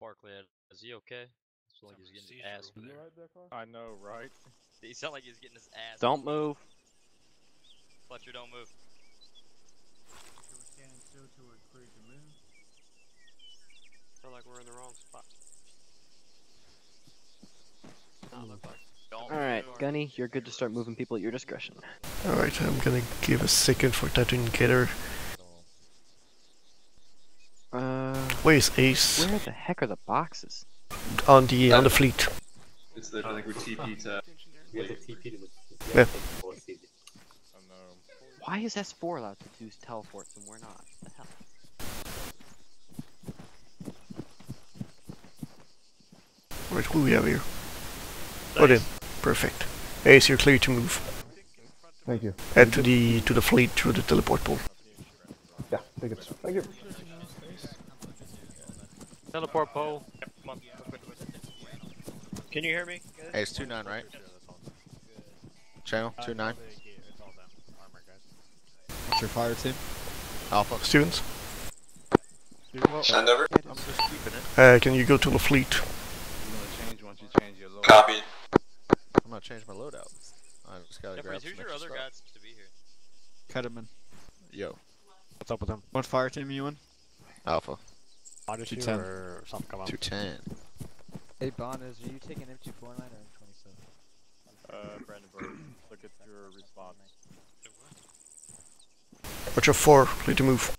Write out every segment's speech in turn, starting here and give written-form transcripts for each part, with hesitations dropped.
Barkley, is he okay? I feel like he's getting his ass beat. I know, right? He sound like he's getting his ass. Don't move. Fletcher, don't move. Feel like we're in the wrong spot. Alright, Gunny, you're good to start moving people at your discretion. Alright, I'm gonna give a second for that to indicator. Where's Ace? Where the heck are the boxes? On the fleet. It's the, I think we TP to... We have to TP to the... Yeah. Why is S4 allowed to do teleports and we're not? What the hell? Right, who we have here? Put in. Perfect. Ace, you're clear to move. Thank you. Head to the fleet through the teleport pool. Yeah, take it. Thank you. Teleport pole. Come on. Can you hear me? Hey, it's 2-9, right? Channel 2-9. What's your fire team? Alpha. Students, Send over. I'm just keeping it. can you go to the fleet? I'm gonna change once you change your load. Copy. I'm gonna change my loadout. I just gotta grab Who's some your extra other stuff. guy to be here? Ketamine. Yo, What's up with him? What fire team are you in? Alpha. Odyssey 210. or something come up? 210. Hey Bondas, are you taking M249 or M27? Brandenburg, look at your response. Roger 4, clear to move.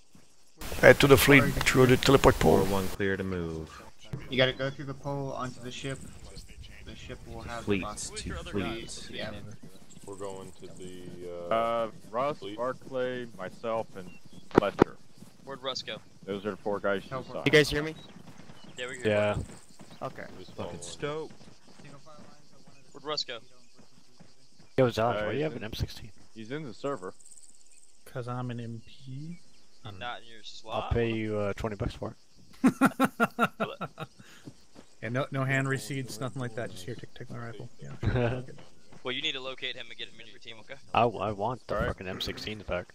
Head to the fleet through the teleport pool. 4-1 clear to move. You gotta go through the pole onto the ship. The ship will have the Fleets box. to fleets. Yeah. We're going to the, Russ, Barclay, myself, and Fletcher. Where'd Russ go? Those are the 4 guys you Teleport. saw. You guys hear me? Yeah, we hear Yeah. Okay. Fucking stoked. Where'd Russ go? Yo, Josh, why do you have an M16? He's in the server. Cause I'm an MP. He's not in your slot. I'll pay you $20 for it. Yeah, no hand receipts, nothing like that. Just here, take my rifle. Yeah. Well, you need to locate him and get him in your team, okay? I want the fucking M16 back.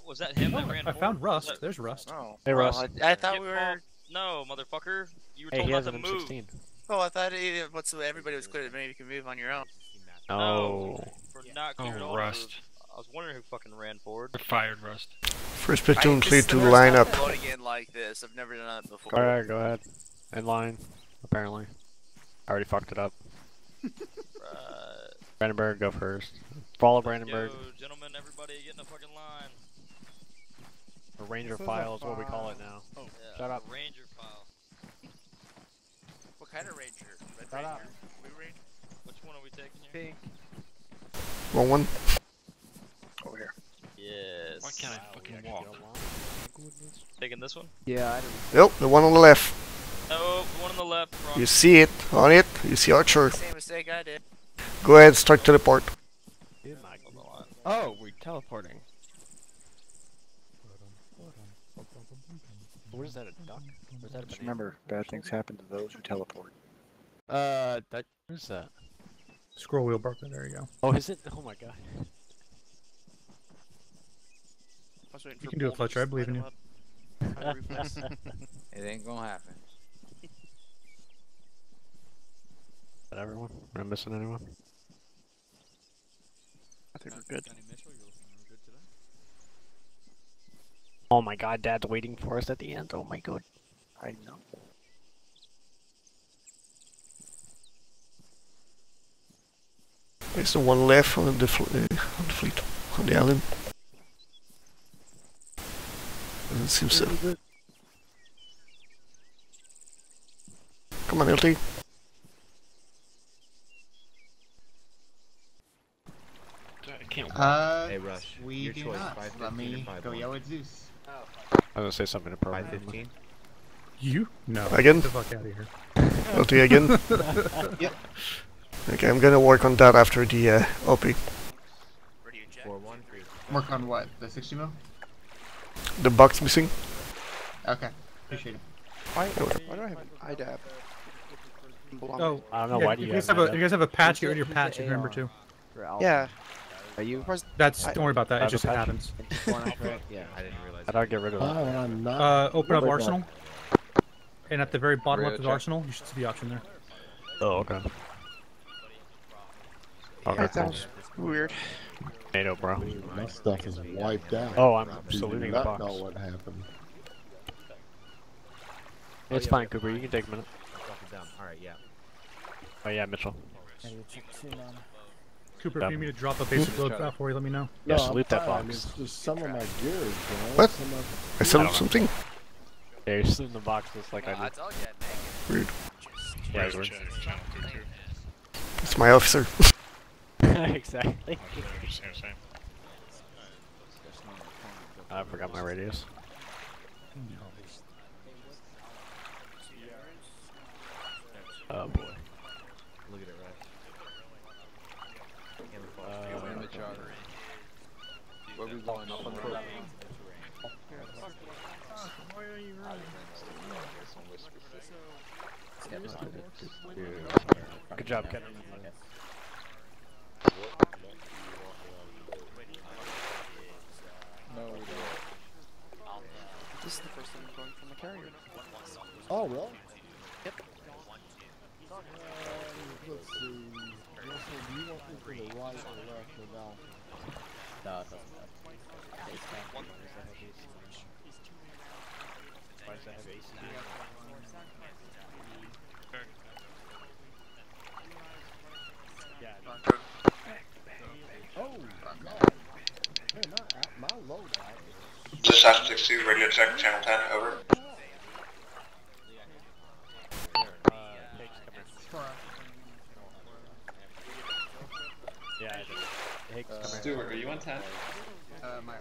Was that him that ran I found forward? Rust. There's Rust. Oh. Hey, Russ. I thought Get we were. involved. No, motherfucker. You were Hey, told he not has to an move. M16. Oh, I thought everybody was clear that maybe you can move on your own. No. For not clear at all. Rust. I was wondering who fucking ran forward. Fired Rust. First platoon clear to line up. Loading in like this. I've never done it before. Alright, go ahead. In line, apparently. I already fucked it up. Brandenburg, go first. Follow Brandenburg. Yo, gentlemen, everybody get in the fucking line. A Ranger file is what we call it now. Oh, Yeah, shut up. Ranger file. What kind of ranger? Red Shut up. ranger? Blue ranger? Which one are we taking here? Pink. Wrong one. Over here. Yes. Why can't I fucking walk? Taking this one? Yeah, I don't. Nope, the one on the left. Oh, the one on the left. Wrong. You see it on it. You see Archer. Same mistake I did. Go ahead, start teleport. Oh, we're teleporting. What is that, a duck? Or is that a banana? Remember, bad things happen to those who teleport. What is that? Scroll wheel Barkley. There you go. Oh, is it? Oh my god. You can do it, Fletcher. I believe in you. It ain't gonna happen. Is that everyone? Am I missing anyone? I think we're good. Oh my god, Dad's waiting for us at the end. Oh my god. I know. There's the one left on the fleet, on the island. Doesn't seem so. Come on, LT. I can't walk. Hey Rush, we your do choice, not. 515 Let me or go 5-1. yell at Zeus. I was gonna say something appropriate. 515? You? No. Again? Get the fuck out of here. LT again. Yep. Okay, I'm gonna work on that after the OP. 4-1. Work on what? The 60 mil? The box missing. Okay. Appreciate it. Why do I have an IDAP? Oh, I don't know, yeah, why do you guys have have that? You guys have a patch. Get rid of your patch. Remember too. Yeah. Are you? That's don't worry about that. It just patch? happens. Yeah, I didn't realize. How do I get rid of that? Open up Arsenal, and at the very bottom left of Arsenal, you should see the option there. Oh, okay. Okay. Sounds weird. NATO, bro. My stuff is wiped out. Oh, I'm Do saluting the not box. know what happened. It's fine, Cooper. You can take a minute. Alright, yeah. Oh yeah, Mitchell. Cooper, if you need me to drop a basic load for you, let me know. Yeah, No, salute I'm that fine. box. It's just some of my gear is gone. What? Some of I sold something? Yeah, you're sitting in the box just like I did. Weird. Yeah, it's weird. It's my officer. Exactly. I forgot my radius. Oh boy. Look at it, right? Where we going up on the Good job, Ken. No, we don't. This is the first time I'm going from the carrier. Oh, really? Yep. Let's see. Russell, do you want me to the right or left or down? No, it doesn't matter. Oh, man, my loadout. This is Aspen 62, radio check, channel 10, over. Stuart, are you on 10?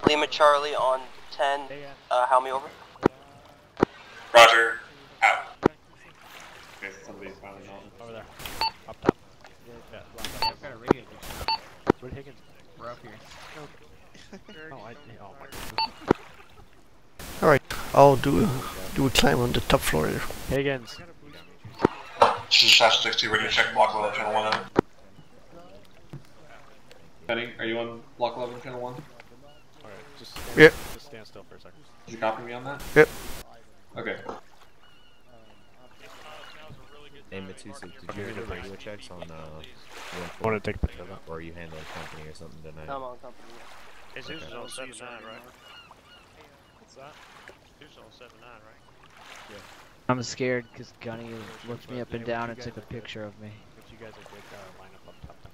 Lima Charlie on 10, how me over? Roger, out. Okay, somebody's finally on. Over there. Up top. Yeah. I've got a radio. Where'd Higgins? We're up here. Oh, oh my god. Alright, I'll do a climb on the top floor here. Higgins. This is Aspen 62, radio check, block 11, channel 1, over. Benny, are you on block 11, channel 1? Alright, just stand still for a second. Did you copy me on that? Yep. Okay. Hey Mitsusu, did you hear the radio checks on I want to take a picture of that. or are you handling company or something tonight? I'm on company. Jesus is on 7-9, right? What's that? Jesus on 7-9, right? I'm scared because Gunny looked me up and down and took a picture of me. If you guys are good, line up top then.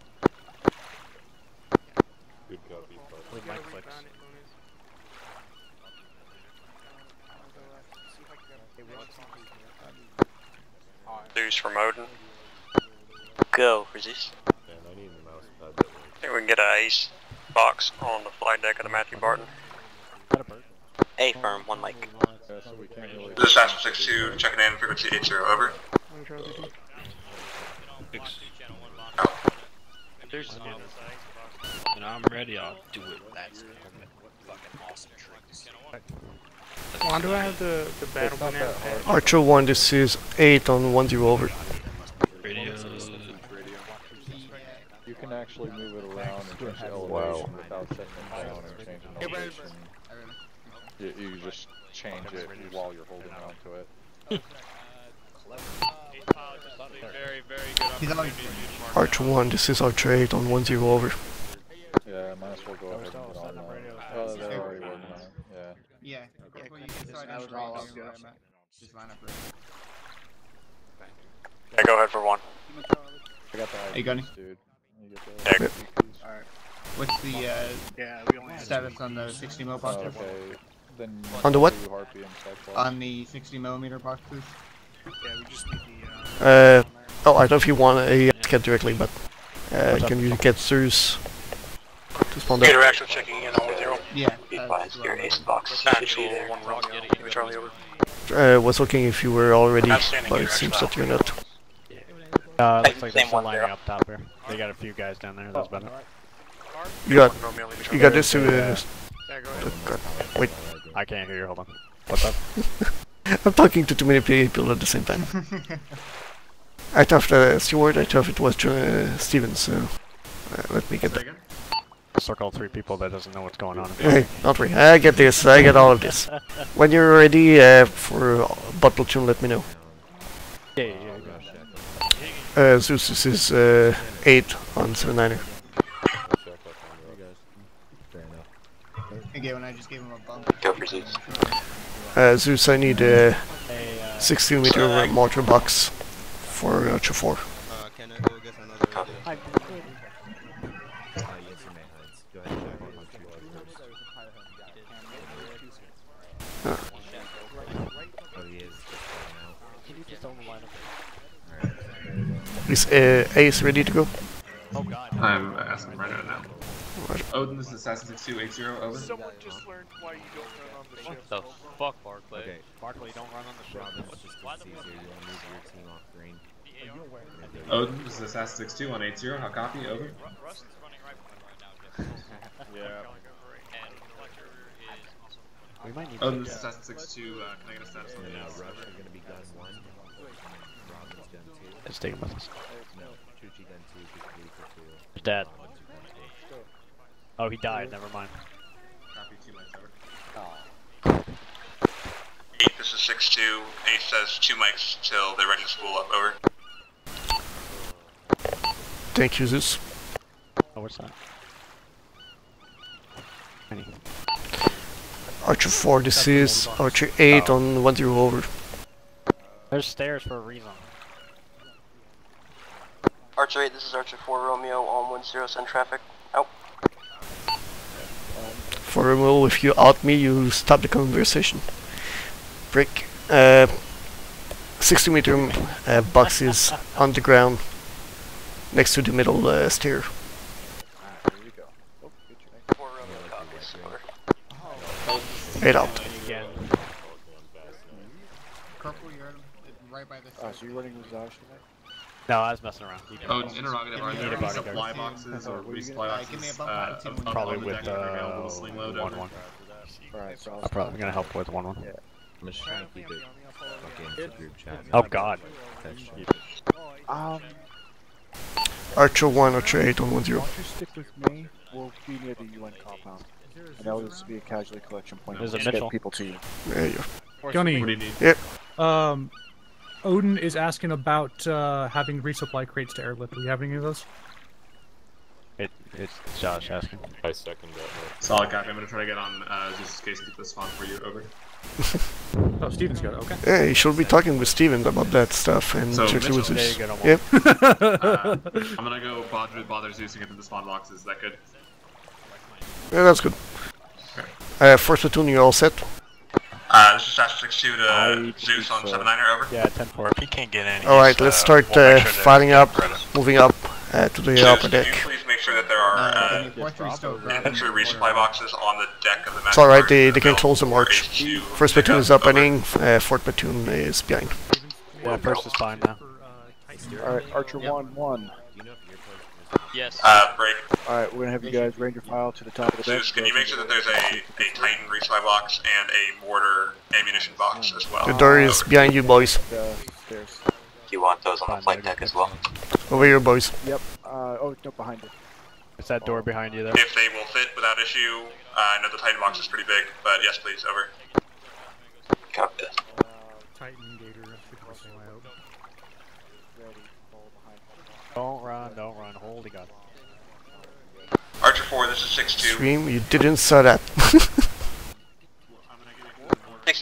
Good copy, Leave my clicks. There's from Odin. Go, resist. Man, I need the mouse pad that works. Here we can get a ace box on the flight deck of the Matthew Barton. A firm, one mic. Yeah, so we can't really... This is Aspen 62, checking in, frequency 80, over. There's some and I'm ready, I'll do it. That's fucking awesome tricks. Juan, do I have the battle banana pad? Archer 1, this is 8 on 10 over. Radio. You can actually move it around and change the elevation without setting it down and changing the elevation. You just change it while you're holding on to it. Very, very good. Archer 1, this is Archer 8 on 10 over. Yeah, might as well go ahead and get on that. Oh, they're already working on it. Yeah. Yeah. Well, you can start on the radio where I'm at. Just line up right. Yeah, go ahead for one. I got the Hey, Gunny. dude. You get those? Alright. What's the status on the 60 mil box? Okay. Then On the what? On the 60mm boxes. Oh, I don't know if you want a get directly, but can you get Zeus to spawn Gator there? actual checking in on 0. Yeah. Be advised, your ace box should be there. Lima Charlie over. Was looking if you were already, Outstanding, but it Gator, seems actual that you're not. Looks like they're Same still one, lining zero. up top here. They got a few guys down there, that's better. You got You got this to wait, I can't hear you, hold on. What's up? I'm talking to too many people at the same time. I thought Stewart, I thought it was Steven, so let me get that. circle 3 people that doesn't know what's going on. Hey, don't worry. I get this. I get all of this. When you're ready for bot platoon, let me know. Yeah. Zeus, this is 8 on 7-9er. Again, when I just gave him a bump. Go for Zeus. Zeus, I need a 16-meter mortar box for Archer 4. Can I go get another? Copy. Is Ace ready to go? Oh god. I'm asking right now. Right. Odin, this is Assassin 6280, over. Someone just learned why you don't run on the ship. What the fuck, Barclay? Okay, Barclay, don't run on the ship. Odin, this is Assassin 62 on 80, how copy, over. Rust is running right now. Yeah. We might need Odin, this is Assassin 62, can I get a status on the Ace? Let's take him with us. He's dead. Oh, he died, never mind. Copy 2 mics,8, over. this is 6-2. 8 says 2 mics till they're ready to spool up, over. Thank you, Zeus. Oh, what's that? Any? Archer 4, this is Archer 8 on 1-0, over. There's stairs for a reason. Archer 8, this is Archer 4 Romeo on 10, send traffic. Out. For Romeo, if you out me, you stop the conversation. Brick. 60-meter box is on the ground next to the middle stair. There you go. Oh, get your next. 4 Romeo copies. Over. 8 out. Corporal, you're right by the. So you're running with Zosh tonight? No, I was messing around. Odin, interrogative, are there any supply boxes or resupply boxes probably on the with deck that are available to sling load, over? 1-1. Alright, so I'm probably gonna help with 1-1. Yeah. I'm just trying to keep it fucking group chat. Oh god. Archer 1, Archer 8 on 1-0. Why don't you stick with me? We'll be near the UN compound. And that'll just be a casualty collection point. There's a Just Mitchell. get people to you. There you go. Gunny. What do you need? Yep. Odin is asking about having resupply crates to airlift. Do you have any of those? It's Josh asking. I second that. Solid copy, I'm gonna try to get on Zeus's case and get this spawn for you, over. Oh, Steven's got it, okay. Yeah, you should be talking with Steven about that stuff and So, check with Mitchell, Zeus. there you go, Yep. I'm gonna go bother Zeus and get to the spawn boxes, is that good? Yeah, that's good. First platoon, you all set? This is Assassin 62 to Zeus on 7-9er, over. Yeah, 10-4. If he can't get any. Alright, let's start fighting up, moving up to the upper deck. Can you please make sure that there are infantry resupply boxes on the deck of the It's alright, they can close the march. First platoon is up running, fourth platoon is behind. Yeah, first is fine now. Alright, Archer 1-1. Yes. Break. Alright, we're gonna have you guys ranger file to the top of the deck. Zeus, can you make sure that there's a Titan resupply box and a mortar ammunition box as well? The door is behind you, boys. Stairs. Do you want those on the flight deck as well? Over here, boys. Yep. Oh, no, behind it. It's that door behind you there. If they will fit without issue, I know the Titan box is pretty big, but yes, please, over. Copy. Titan Gator. Don't run, holy god. Archer 4, this is 6-2. Stream, you didn't saw that. 6-2,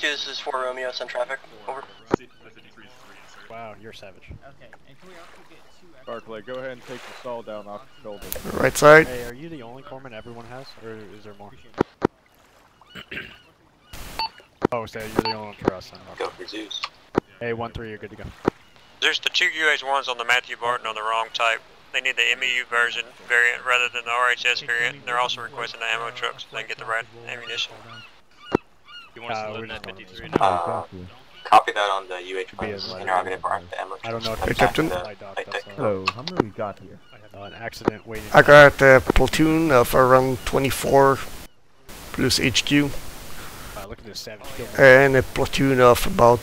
this is 4 Romeo, send traffic. Over. Wow, you're savage. Okay, and can we also get 2 Barclay, go ahead and take the stall down off the shoulder. Right side. Hey, are you the only corpsman everyone has, or is there more? Oh, so you're the only one for us then. Go for Zeus. Hey, 1-3, you're good to go. There's the 2 UH-1s on the Matthew Barton on the wrong type. They need the MEU variant rather than the RHS variant. They're also requesting the ammo truck so they can get the right ammunition. You want us to load that 53 Copy that on the UH-1s. Interrogative are the ammo trucks. I don't know Hey, Captain. Hello, how many we got here? An accident waiting. I got a platoon of around 24 plus HQ. Look at this savage kill. And a platoon of about,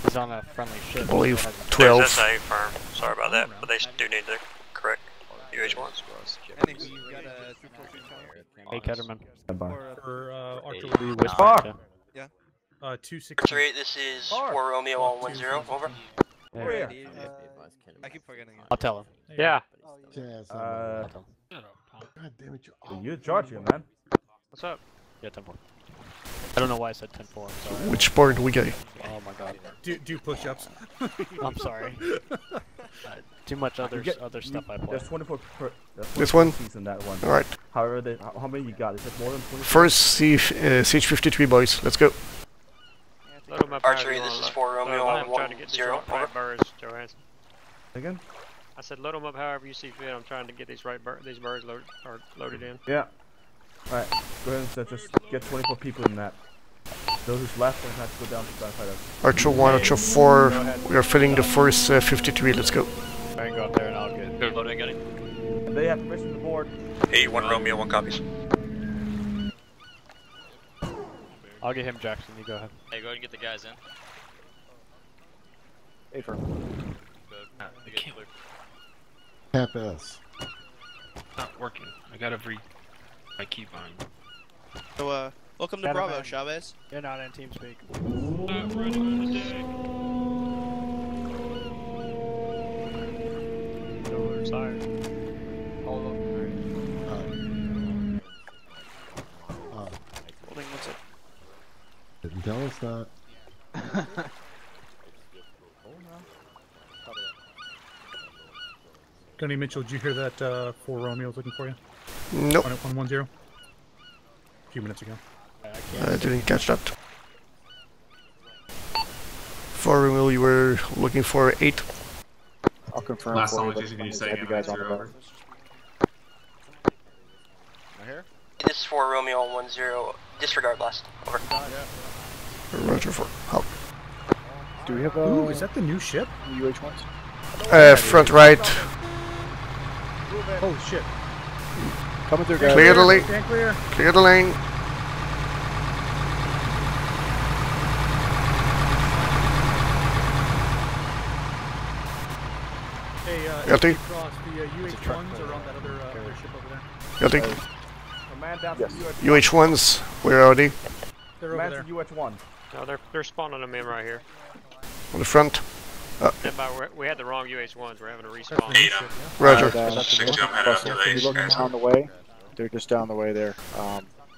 He's on a friendly ship. I believe, 12. There's SA firm. Sorry about that, but they do need the correct UH1s. Hey, Ketterman. For artillery. Which bar? Yeah. 260. Archer 8, this is 4 Romeo 110, over. Where? I keep forgetting it. I'll tell him. Yeah. God damn it, You're charging, man. What's up? Yeah, 10-4. I don't know why I said 10-4. I'm sorry. Which board do we get? Oh my god. Do push-ups. I'm sorry. Too much other stuff I play. There's 24 per. This one? In that one. Alright. However, how many you got? Is it more than 24? First, Siege 53, boys. Let's go. Load them up Archer 8, this is 4 Romeo 110, over. Birds, Johansson. Again? I said load them up however you see fit. I'm trying to get these these birds loaded in. Yeah. Alright, go ahead and just get 24 people in that. Those who's left will have to go down to fight us. Archer 1, Archer 4, we are filling the first 53, let's go. I can go up there and I'll get Good loading, getting. And they have permission to board. 81 Romeo, 1 copies. I'll get him, Jackson. You go ahead. Hey, go ahead and get the guys in. Hey, for Tap S. Not working. I got my keybind. So, welcome to Bravo, Chavez. You're not in TeamSpeak. Not ready for the day. Sorry. Hold on. Holding, what's up? Didn't tell us that. Gunny Mitchell, did you hear that 4 Romeo's looking for you? Nope. 110? A few minutes ago. I didn't catch that. 4 Romeo, you were looking for 8? I'll confirm. Last time, can you say again? Guys on the over. This is 4 Romeo 110, disregard blast, over. Roger 4, help. Do we have a... Ooh, is that the new ship? UH-1s? Front right. Holy shit. Coming through, guys. Clear the lane. Stand clear. Clear the lane. Hey, Guilty. across the UH-1s are on that other ship over there. Guilty. Command down Yes. to UH1. UH1s, where are they? They're over Command there. to UH1. No, they're spawning them in right here. On the front. We had the wrong UH1s. We're having a respawn. Roger. 62, I'm headed up to Can you these look guys. on the way? They're just down the way there.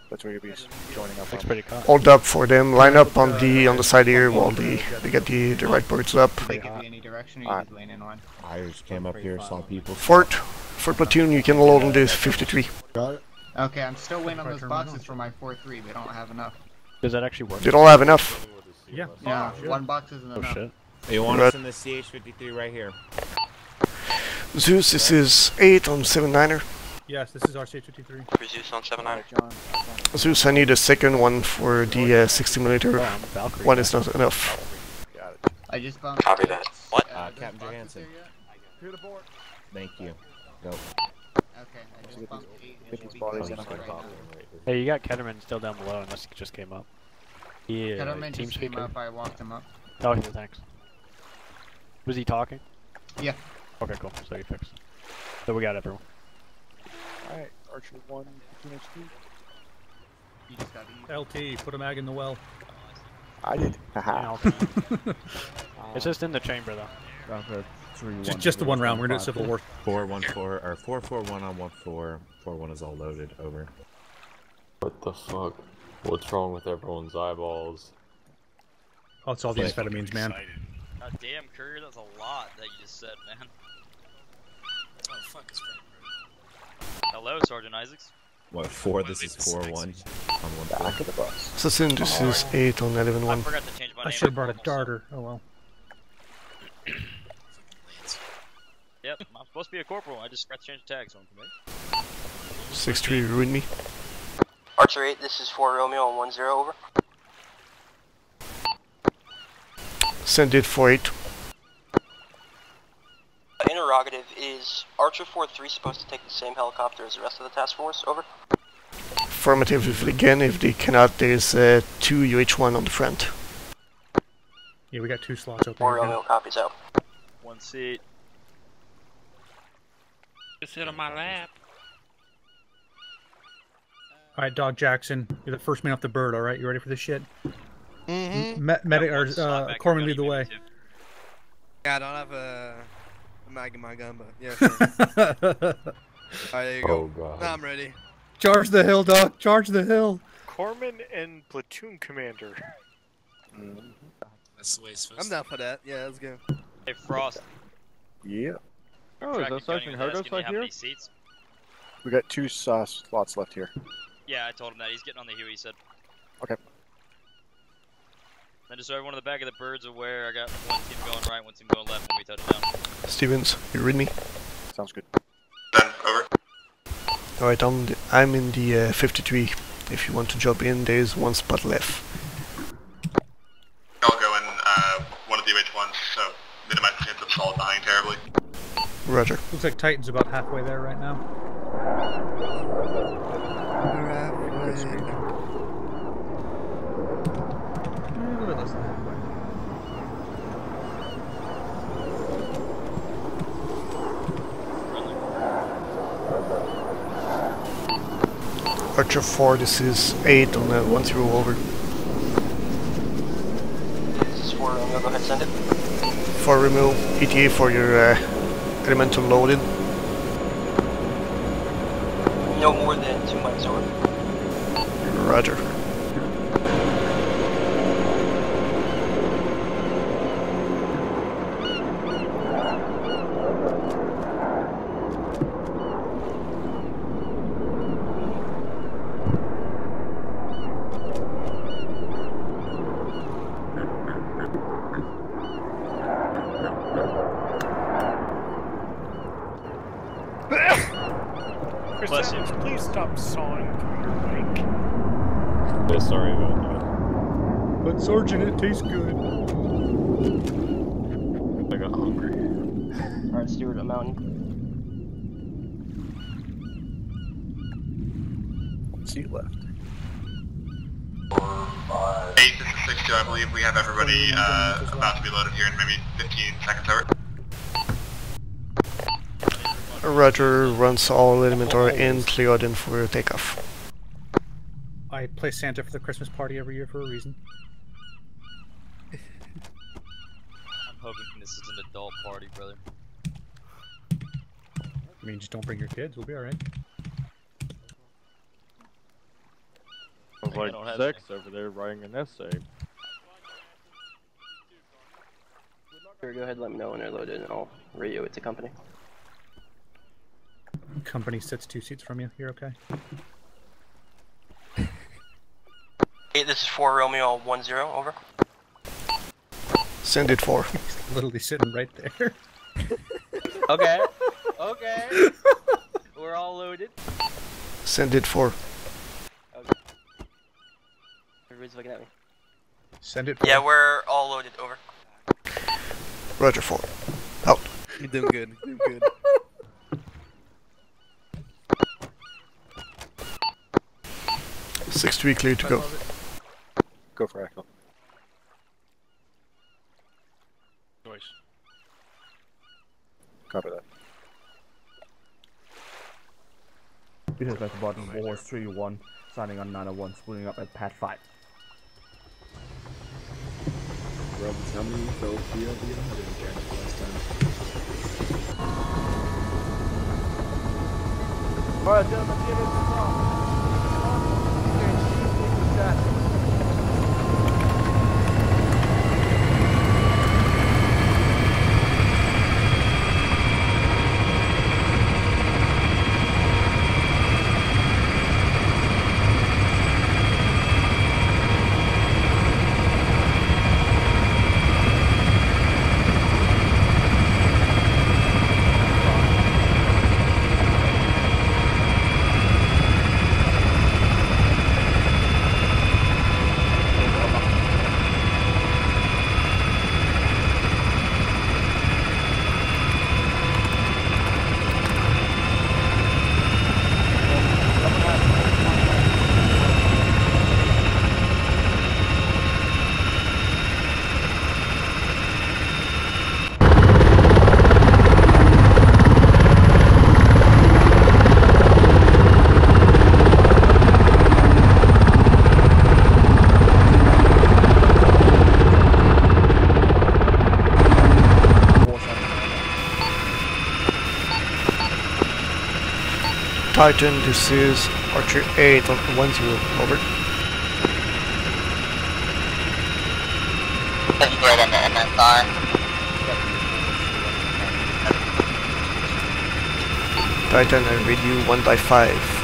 That's where you'll be joining up. Looks pretty calm. Hold up for them. Line up on the side here while they get the right birds up. They could be any direction, or you just lane in one. I just came up here, saw people. Fort platoon, you can load on this 53. Got it. Okay, I'm still waiting on those boxes for my 4-3. They don't have enough. Does that actually work? They don't have enough. Yeah. Yeah, one box isn't Oh enough. shit. You want us in the CH-53 right here. Zeus, this is 8 on 7-9er. Yes, this is our CH-53. Zeus on 7-9. Zeus, I need a second one for the 60mm. One is not enough. Got it. I just bumped. Copy that. What? Captain Johansson. Clear the board. Thank you. Go. Okay, I just bumped 8. It should be bodies good in right now. Hey, you got Ketterman still down below unless he just came up. Yeah, Ketterman just came TeamSpeak. up, I walked him up. Oh, yeah, thanks. Was he talking? Yeah. Okay, cool. So you fixed. So we got everyone. Alright, Archer 1, between HP. You just got E. LT, put a mag in the well. I did. Haha. It's just in the chamber though. Just the one round, we're gonna do Civil War. 414 or 441 on 14. 41 is all loaded. Over. What the fuck? What's wrong with everyone's eyeballs? Oh, it's all the amphetamines, man. God damn, Courier, that's a lot that you just said, man. Oh, fuck, it's frame rate. Hello, Sergeant Isaacs. What, 4? This is 4-1 on 1-4. Back of the bus. Assassin, this is 8 on 11-1. I forgot to change my name. I should have brought a darter. Oh well. Yep, I'm supposed to be a corporal. I just forgot to change the tags on me. 6-3, ruined me. Archer 8, this is 4 Romeo on 10, over. Send it for 8. Interrogative, is Archer 4-3 supposed to take the same helicopter as the rest of the task force, over? Affirmative, if they cannot, there's 2 UH1 on the front. Yeah, we got 2 slots open. 4 Romeo copies out. 1 seat. Just sit on my lap. All right, Dog Jackson, you're the first man off the bird. All right, you ready for this shit? Mm-hmm. Medic or Corman, lead the way. Yeah, I don't have a mag in my gun, but yeah, sure. Alright, there you go. Oh god. Now I'm ready. Charge the hill, Doc. Charge the hill. Corman and platoon commander. That's the way it's supposed to be. I'm down for that. Yeah, let's go. Hey, Frost. Yeah. Oh, is that Sergeant Herdos right here? Seats? We got 2 slots left here. Yeah, I told him that. He's getting on the Huey, he said. Okay. Then just so everyone in the back of the bird's aware, I got one team going right, one team going left when we touch down. Stevens, you read me? Sounds good. Done. Over. Alright, I'm in the 53. If you want to jump in, there's 1 spot left. I'll go in one of the UH1s, so minimize the chance of Saul dying terribly. Roger. Looks like Titan's about halfway there right now. A little bit less than halfway. Archer 4, this is 8 on 1-0 over. This is 4 Romeo, go ahead, send it. 4 Romeo, ETA for your elemental loaded. No more than 2 mics over. Roger. Bless you. Please stop sawing through your mic. Yeah, sorry about that. But Sergeant, it tastes good. I got hungry. Alright, Stewart, a mountain. Seat left. 8, this is 6-2, I believe we have everybody about to be loaded here in maybe 15 seconds over. Roger, runs all elemental and cleared in for takeoff. I play Santa for the Christmas party every year for a reason. I'm hoping this is an adult party, brother. I mean, just don't bring your kids, we'll be alright. I was like 6 over there writing an essay. Sure, go ahead, let me know when they're loaded and I'll radio it to company. Company sits 2 seats from you, you're okay? 8, this is 4 Romeo 10, over. Send it 4. He's literally sitting right there. Okay. Okay. We're all loaded. Send it 4. Okay. Everybody's looking at me. Send it 4. Yeah, we're all loaded, over. Roger 4. Out. You're doing good, you're doing good. 6-3 clear to go. Go for Echo. Choice. Copy that. Because at the bottom, Warhorse 3-1, signing on 901, spooling up at Pad 5. Rob, how many fell free of you? I didn't catch it last time. Alright, gentlemen, give it to Tom. Titan, this is Archer 8 on 10, over. Thank you, right on the MSI. Titan, I read you 1/5.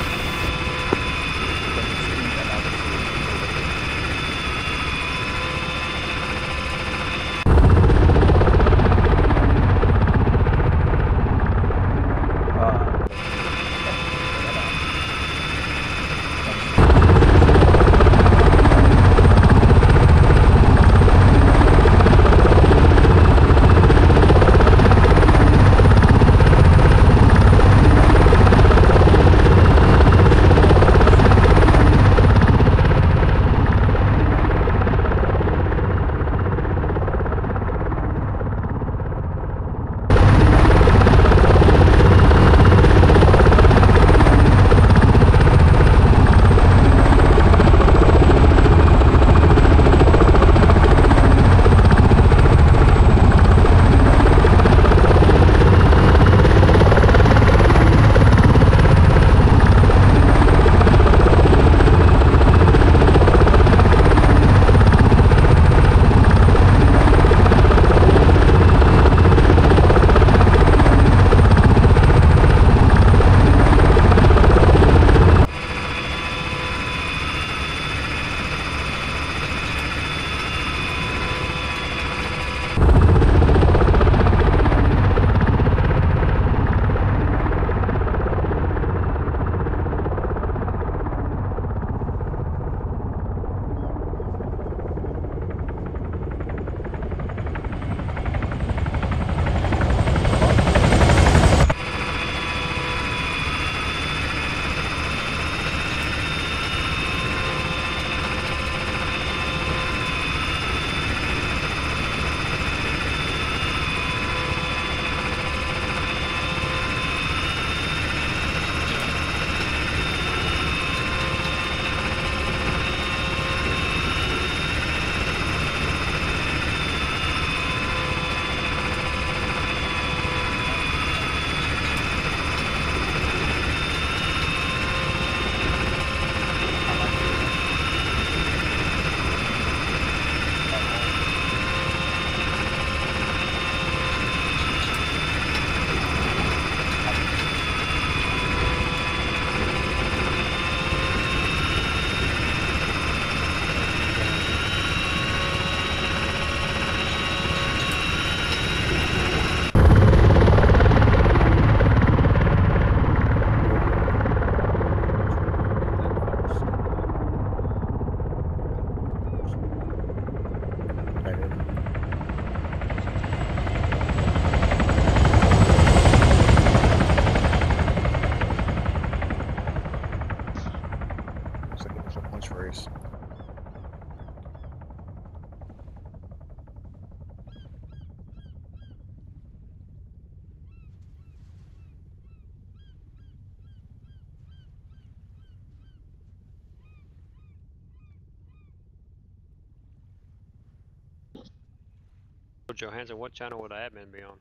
Johansson, what channel would admin be on?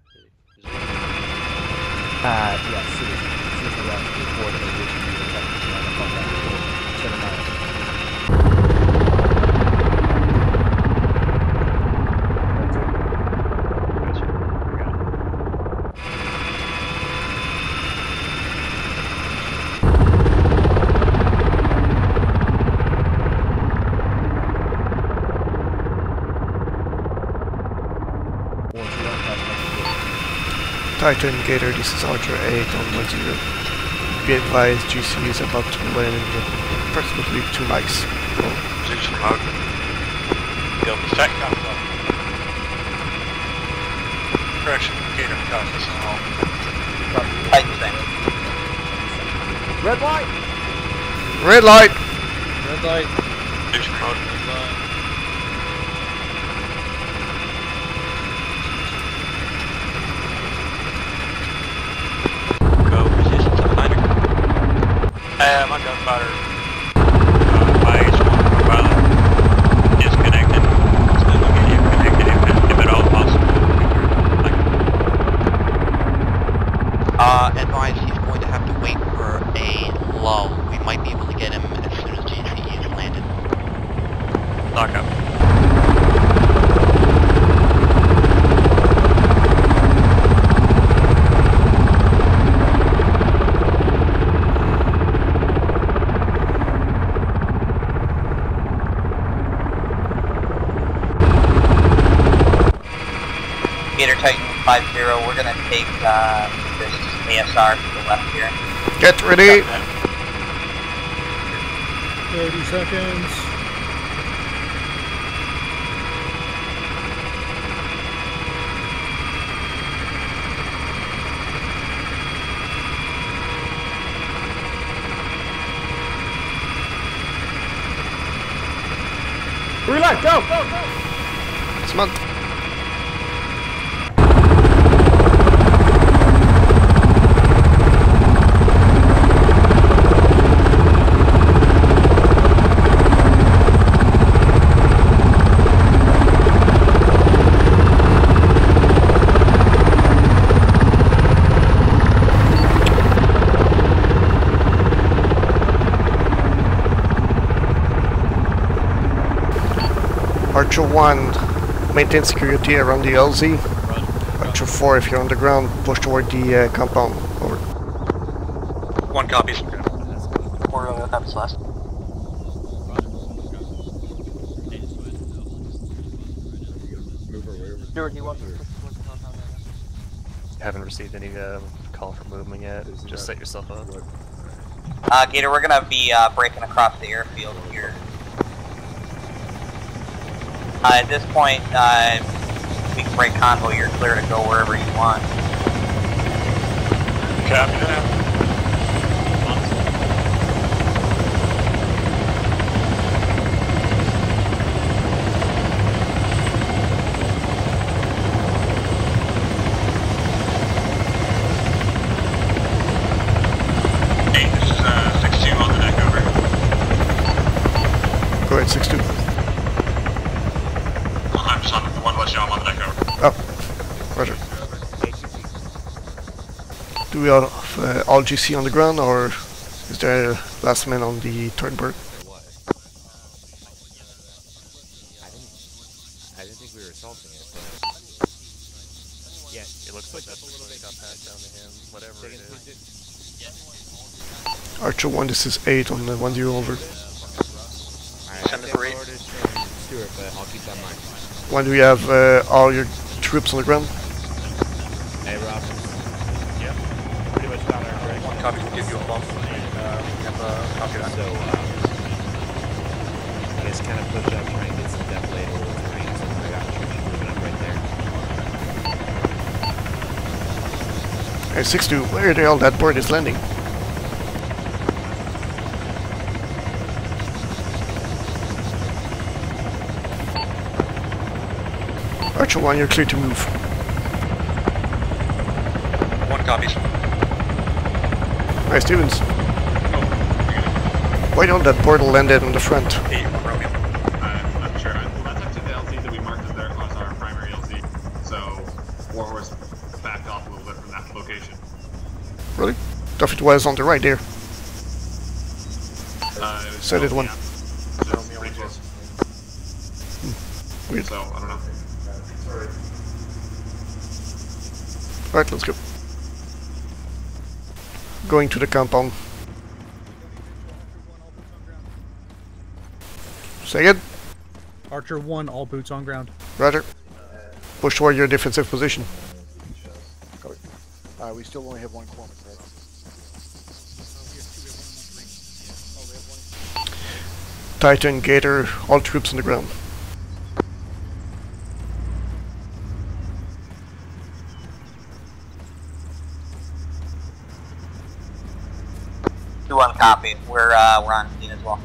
Titan Gator, this is Archer 8 on 10. Be advised, GC is about to land in approximately 2 mics. Zeus remote. Build the stack comes up. Correction, Gator, copy, this is home. Titan thing. Red light! Red light! Red light. Zeus remote. Red light. My gunfighter, my H1 co-pilot disconnected. Still will get you connected if at all possible. Advise he's going to have to wait for a lockup. Gator Titan 5-0, we're gonna take this ASR to the left here. Get ready! 30 seconds. Relax, go! Smart. Archer 1, maintain security around the LZ. Archer 4, if you're on the ground, push toward the compound. Over. 1 copies. 4 copies last. Stuart, do you want to Haven't received any call for movement yet. Just set yourself up. Gator, we're gonna be breaking across the airfield here. At this point, we can break convoy. You're clear to go wherever you want. Copy that. Hey, this is 6-2 on the deck, over. Go ahead, 6-2. I'm just on the one less job on the deck, over. Oh, roger. Do we have all GC on the ground, or is there a last man on the third bird? I didn't think we were assaulting it, but... Yeah, it looks like that's a little bit got passed down to him, whatever it is. Archer 1, this is 8 on the 1-0 over. Send the orders from Stuart, but I'll keep that in mind. When do we have all your troops on the ground? Hey, Rob. Yep. Pretty much got our direction. 1 copy will give you a bump. Copy that. So, I guess kind of push up, try and get some depth later with the range, and I got troops moving up right there. Hey, 6-2, where the hell that bird is landing? Archer 1, you're clear to move. 1 copies. Hi, Stevens. Why don't that portal land it on the front? Hey, Romeo. I'm not sure. That's up to the LZ that we marked as our primary LZ. So, Warhorse backed off a little bit from that location. Really? Thought it was on the right there. Said it one. Pretty close. Weird. So, I don't know. Alright, let's go. Going to the compound. Say again? Archer 1, all boots on ground. Roger. Push toward your defensive position. We still only have 1 corpse, right? Titan, Gator, all troops on the ground. Do 1 copy. We're on scene as well.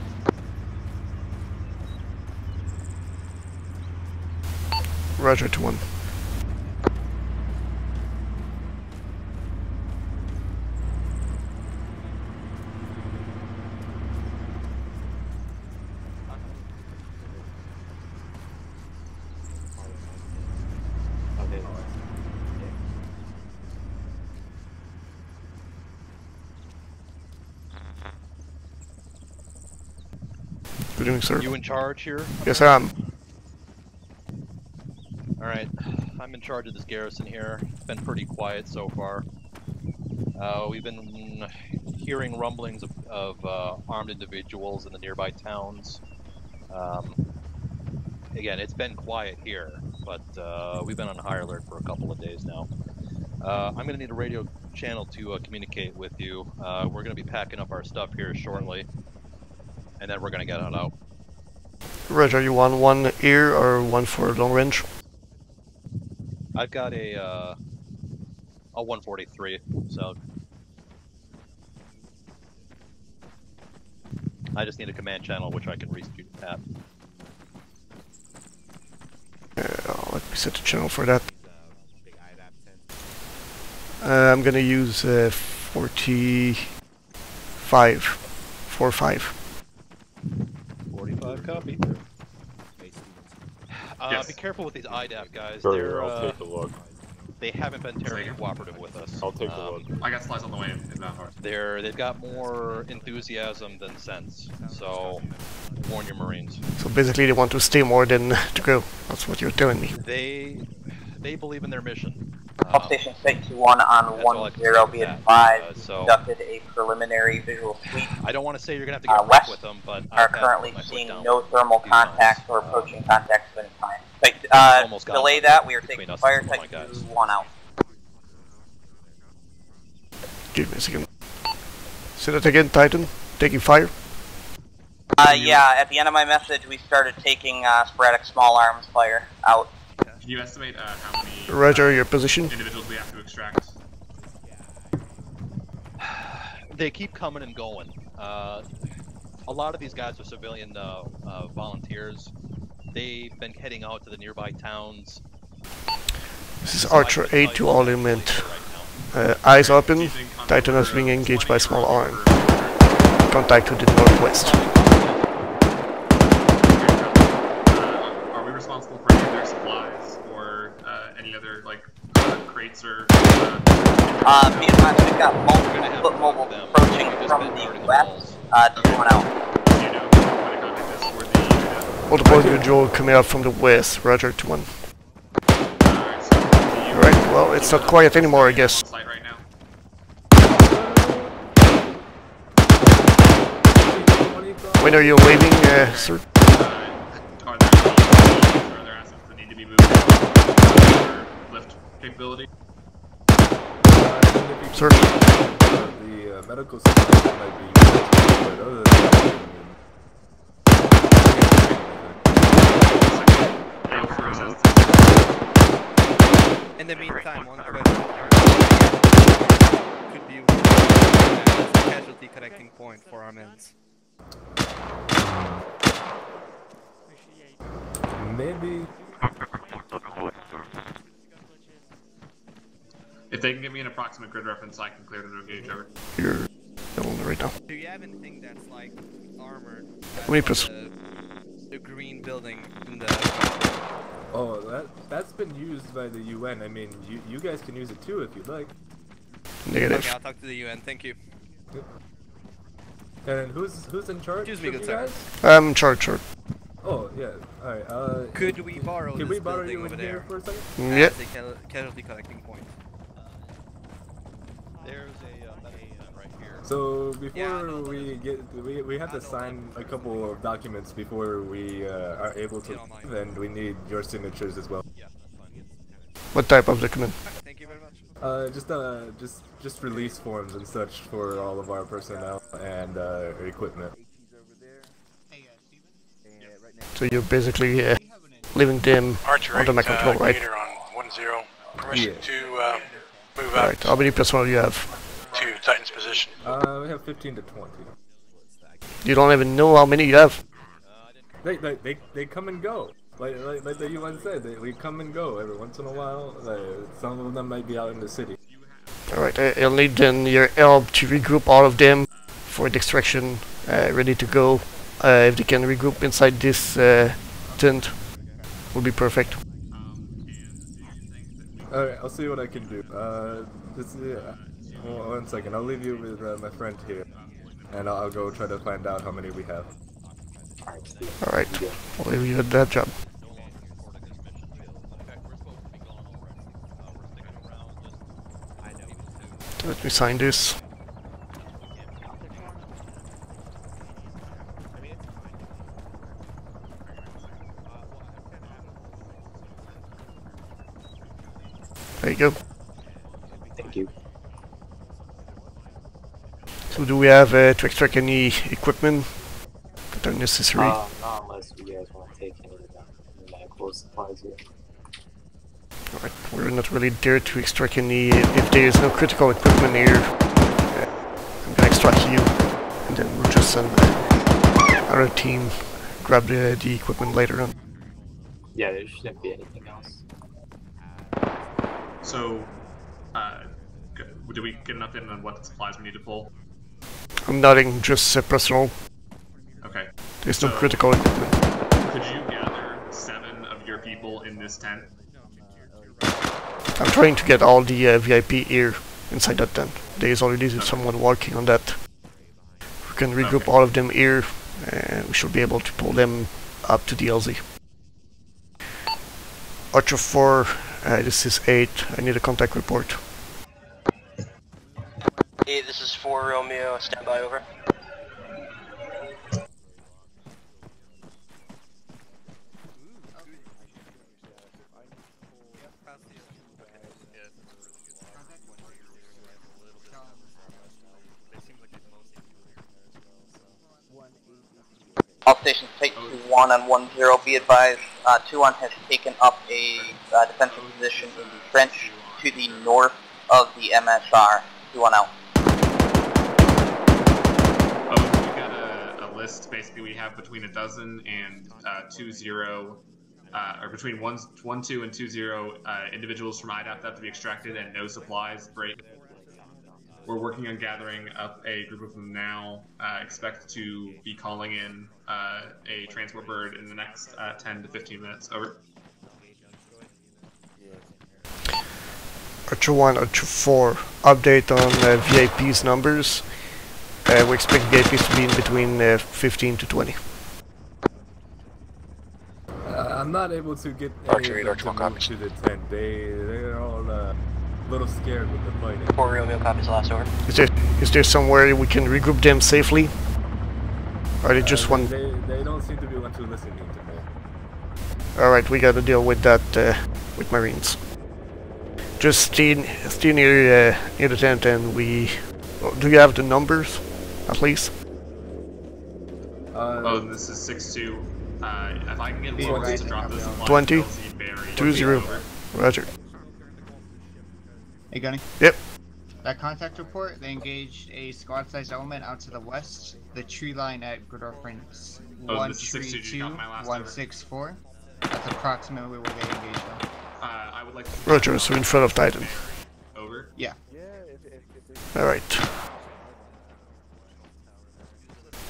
Roger, 2-1. Good evening, sir. You in charge here? Yes, I am. Alright, I'm in charge of this garrison here. It's been pretty quiet so far. We've been hearing rumblings of armed individuals in the nearby towns. Again, it's been quiet here, but we've been on high alert for a couple of days now. I'm going to need a radio channel to communicate with you. We're going to be packing up our stuff here shortly, and then we're going to get it out. Roger, you want one ear or one for long range? I've got a 143, so I just need a command channel which I can reach you at. Let me set the channel for that. I'm gonna use 45. 45. 45 copy. Yes. Be careful with these IDAP guys. Sure, I'll take a look. They haven't been terribly cooperative with us. I'll take a look. I got supplies on the way in that part. They've got more enthusiasm than sense, so warn your Marines. So basically they want to stay more than to go. That's what you're telling me. They believe in their mission. All station Site 2-1 on 1-0, be advised, conducted a preliminary visual sweep. I don't want to say you're going to have to get west with them, but are currently seeing no thermal contacts or approaching contacts at any time. Delay that, we are taking fire, Site 2-1 out. Give me a second. Say that again, Titan. Taking fire? Yeah, at the end of my message we started taking sporadic small arms fire out. Can you estimate how many Roger, your position? individuals we have to extract? They keep coming and going. A lot of these guys are civilian volunteers. They've been heading out to the nearby towns. This is Archer 8 to all element. Eyes open. Titan is being engaged by small arm. Contact to the northwest. Are we responsible for any of their supplies or any other like crates or? Be advised, we've got multiple mobile approaching from the west. 2-1 out. Multiple individual coming out from the west. Roger, 2-1. Alright, well, it's not quiet anymore, I guess. When are you leaving, sir? Are there assets that need to be moved for lift capability? Sir? The medical system might be used, but other than that, in the meantime, one question could be as a casualty connecting point for our men's. maybe. If they can give me an approximate grid reference, I can clear them to engage over. You're on right now. Do you have anything that's like armored? The green building in the. Oh, that's been used by the UN. I mean, you guys can use it too if you'd like. Negative. Okay, I'll talk to the UN. Thank you. Yep. And who's in charge? Excuse me, good sir. I'm in charge, sir. Oh yeah. All right. Could we borrow Could this we borrow building you over in there here for a second? Yep. as a casualty collecting point? There's a medical right here. So before we have to sign a couple of documents before we are able to, and we need your signatures as well. What type of document? Thank you very much. Just release forms and such for all of our personnel and equipment. So you're basically leaving them under my control, right? On 1-0. Permission to move out. Alright, how many personnel do you have? To Titan's position. We have 15 to 20. You don't even know how many you have. They come and go. Like the UN said, we come and go every once in a while. Some of them might be out in the city. Alright, I'll need then your help to regroup all of them for the extraction, ready to go. If they can regroup inside this tent, will be perfect. Alright, I'll see what I can do. One second, I'll leave you with my friend here, and I'll go try to find out how many we have. Alright, I'll leave you at that job. Let me sign this. There you go. Thank you. So do we have to extract any equipment that are necessary? Not unless you guys want to take any of the medical supplies here. Alright, we're not really there to extract any. If there is no critical equipment here, I'm gonna extract you, and then we'll just send our team grab the equipment later on. Yeah, there shouldn't be anything else. So, do we get an update on what supplies we need to pull? I'm nodding, just personal. Okay. There's no critical equipment. Could you gather 7 of your people in this tent? I'm trying to get all the VIP here inside that tent. There is already someone working on that. We can regroup all of them here, and we should be able to pull them up to the LZ. Archer 4, this is 8. I need a contact report. 8, this is 4 Romeo, stand by, over. All stations take 2-1 on 1-0, be advised, 2-1 has taken up a defensive position in the trench to the north of the MSR. 2-1 out. Oh, we got a list, basically we have between 12 and 2-0, or between 1-2 and 2-0 individuals from IDAP that have to be extracted and no supplies, break. We're working on gathering up a group of them now. Expect to be calling in a transport bird in the next 10 to 15 minutes. Over. Archer 1, Archer 4, update on VIP's numbers. We expect VIPs to be in between 15 to 20. I'm not able to get any of them to move to the tent. They're all a little scared with the fighting. 4 Romeo copies last over. Is there somewhere we can regroup them safely? Or they just want... They don't seem to be one to listening to me. Alright, we gotta deal with that with Marines. Just stay near the tent and we... Do you have the numbers, at least? Oh, this is 6-2. If I can get Lawrence to drop this line, 20? 2-0. Roger. Hey, Gunny? Yep. That contact report, they engaged a squad-sized element out to the west. The tree line at Gridorf ranks 132-164. That's approximately where they engaged them. I would like to... Roger, so in front of Titan. Over? Yeah. Alright.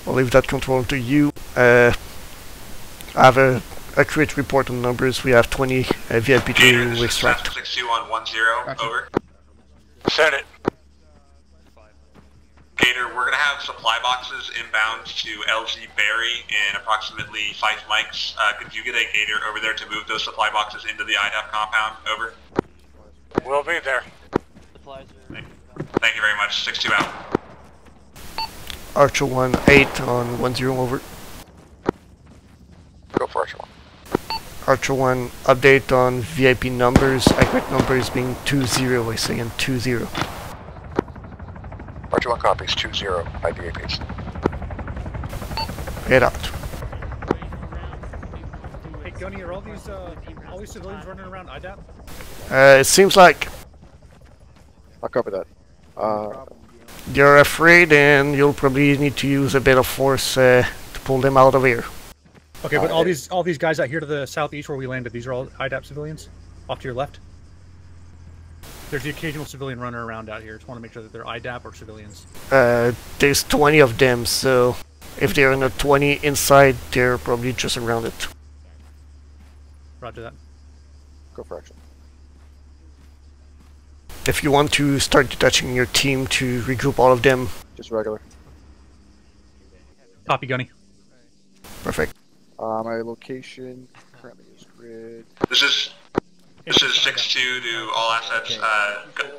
I'll leave that control to you. I have a accurate report on numbers. We have 20 VIP to extract. 6-2 on 1-0, over. Send it. Gator, we're going to have supply boxes inbound to LZ Barry in approximately 5 mics. Could you get a Gator over there to move those supply boxes into the IDAP compound? Over. We'll be there. Thank you very much. 6-2 out. Archer 1, 8 on 1-0, over. Go for Archer 1. Archer 1, update on VIP numbers, accurate numbers being 2-0, I say, and 2-0. Archer 1 copies, 2-0, IVAPs. Head out. Hey, Gunny, are all these civilians running around IDAP? It seems like I'll copy that. you're afraid and you'll probably need to use a bit of force to pull them out of here. Okay, but all these guys out here to the southeast where we landed, these are all IDAP civilians? Off to your left? There's the occasional civilian running around out here. Just want to make sure that they're IDAP or civilians. There's 20 of them, so if they're in a 20 inside, they're probably just around it. Roger that. Go for action. If you want to start detaching your team to regroup all of them. Just regular. Copy, Gunny. Perfect. My location currently is grid. This is 6-2 to all assets.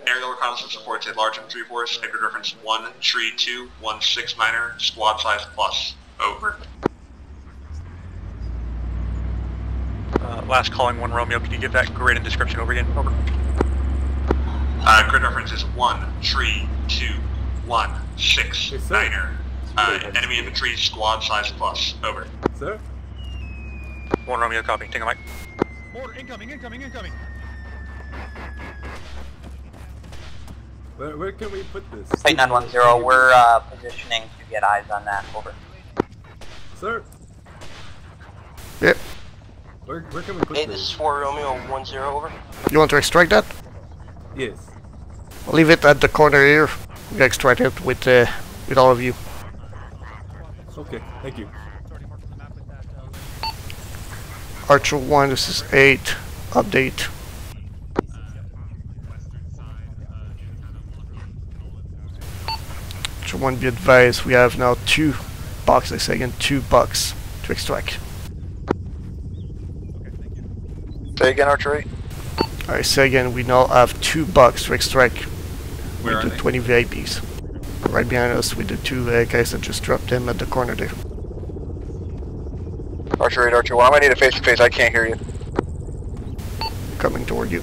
Aerial reconnaissance supports a large infantry force. Grid reference 1 tree 2 169er squad size plus. Over. Last calling 1 Romeo. Can you give that grid and description over again? Over. Grid reference is 1 tree 2 169er. Enemy infantry squad size plus. Over. Sir? 1 Romeo, copy. Take a mic. Order, incoming. Where can we put this? Titan 910, we're positioning to get eyes on that. Over. Sir? Yep. Where can we put this? This is 4 Romeo 10, over. You want to extract that? Yes. I'll leave it at the corner here. We can extract it with all of you. Okay, thank you. Archer 1, this is 8. Update. Archer 1, be advised, we have now 2 boxes, I say again, 2 bucks to extract. Say again, Archer 8. I say again, we now have 2 bucks to extract Where with are the they? 20 VIPs. Right behind us with the 2 guys that just dropped them at the corner there. Archer 8, Archer 1, I might need a face-to-face, I can't hear you. Coming toward you.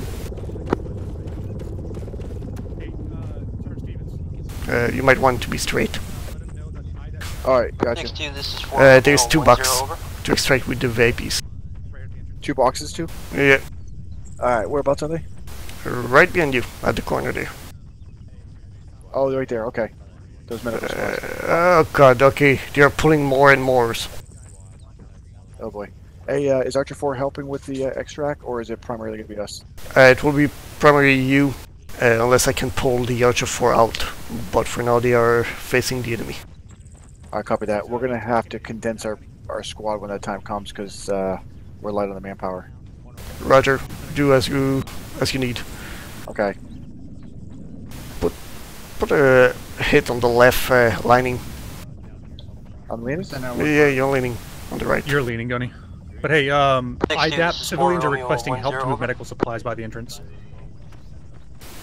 You might want to be straight. Alright, gotcha. Next to you, this is 4 There's 2 10, bucks over. to extract with the VIPs. 2 boxes too? Yeah. Alright, whereabouts are they? Right behind you, at the corner there. Oh, they're right there, okay. Those medical supplies. Oh god, okay. They are pulling more and more. Oh boy. Hey, is Archer 4 helping with the extract, or is it primarily going to be us? It will be primarily you, unless I can pull the Archer 4 out. But for now they are facing the enemy. I copy that. We're going to have to condense our squad when that time comes, because we're light on the manpower. Roger. Do as you need. Okay. Put a hit on the left lining. I'm leaning? Yeah, you're leaning on the right. You're leaning, Gunny. But hey, IDAP civilians are requesting help to move medical supplies by the entrance.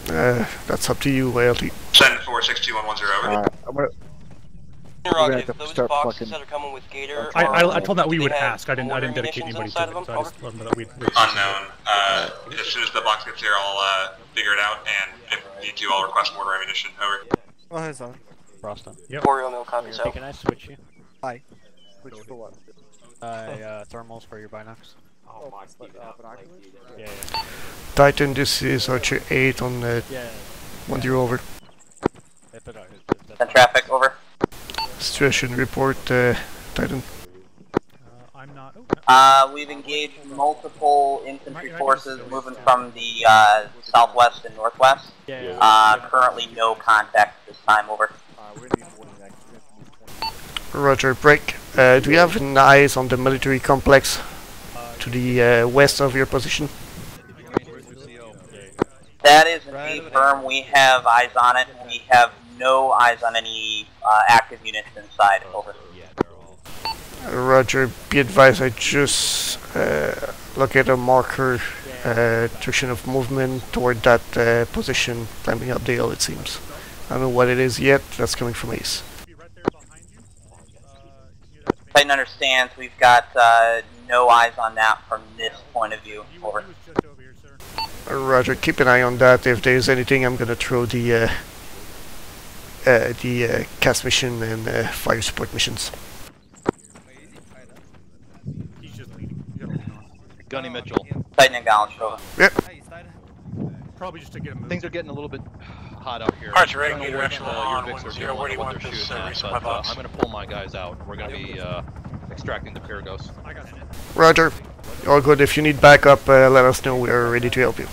That's up to you, ALT. Send 462110, over. Alright, I'm gonna... Those boxes that are coming with Gator. I told them that we would ask. I didn't dedicate anybody to it. So I just let them know that we'd. Unknown. As soon as the box gets here, I'll figure it out, and if need to, I'll request mortar ammunition. Over. Oh, here's on. Frosta. Yep. 4 Romeo, copies out. Can I switch you? Hi. Which for what? Thermals for your binocs. Oh, Yeah. Titan, this is Archer 8 on 10 over. Send traffic, over. Situation report, Titan. I'm not. We've engaged multiple infantry forces moving from the southwest and northwest. Currently no contact this time, over. Roger, break. Do you have an eyes on the military complex to the west of your position? That is a firm. We have eyes on it. We have no eyes on any active units inside, over. Roger, be advised, I just look at a marker, direction of movement toward that position, climbing up the hill, it seems. I don't know what it is yet, that's coming from Ace. Titan understands. We've got no eyes on that from this point of view, over. Roger, keep an eye on that. If there's anything, I'm gonna throw the cast mission and fire support missions. Gunny Mitchell. Titan acknowledged, over. Yep. Probably just to get him. Things are getting a little bit hot out here. Archer 8, I don't know Gator what, actual your on Vics are 10, doing, where do you what want they're this shooting at, resupply but box? I'm going to pull my guys out. We're going to be extracting the Pyrgos. Roger. All good. If you need backup, let us know. We're ready to help you.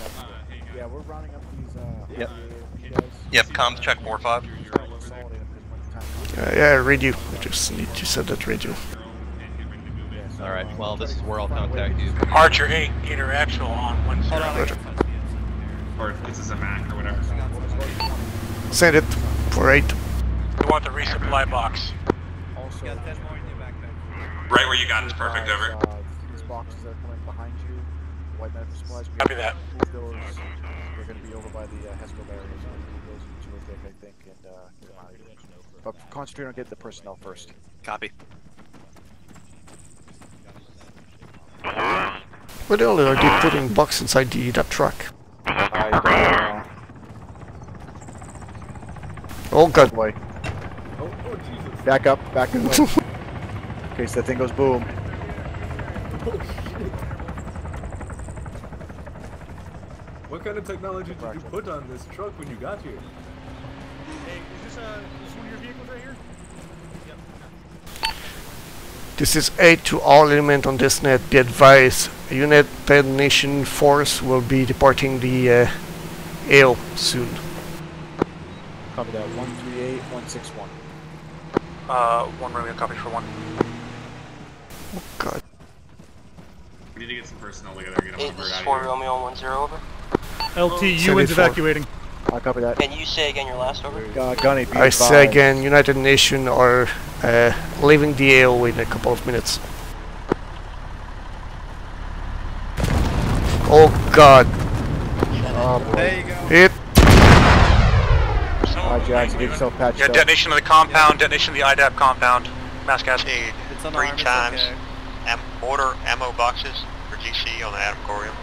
Yeah, we're rounding up these, Yep. Yep, comms check 4-5. Yeah, radio. I just need to set that radio. Alright, well, this is where I'll contact you. Archer 8, Gator actual on 10. Roger. Or if this is a Mac or whatever. Send it for 8. We want the resupply box. Right where you got it is perfect, over. These boxes that are coming behind you, white medical supplies. Copy that. Move those. They're going to be over by the Hesco barriers. So move those into a dick, I think, and get them out of here. But concentrate on getting the personnel first. Copy. Where the hell are they putting box inside that truck? I don't know. Oh god. Boy. Oh, Jesus. Back up, back up. In case that thing goes boom. Oh, shit. What kind of technology did you put on this truck when you got here? Hey, is this one of your vehicles right here? This is 8 to all element on this net. Be advised, a unit Fed Nation force will be departing the AO soon. Copy that. 138161. 1 Romeo, copy for 1. Oh god. We need to get some personnel together and get them This is out of 4 here. Romeo 10 over. LT, UN's evacuating. I copy that. Can you say again your last over? Gunny, be I say advised. again, United Nation are leaving the AO in a couple of minutes. Oh god. Oh boy. There you go. Hit. Alright, Jackson, get yourself patched Yeah, up. detonation of the compound, detonation of the IDAP compound. Mass cascade. It's on 3 arm, it's times okay. order ammo boxes for GC on the Atom Corium.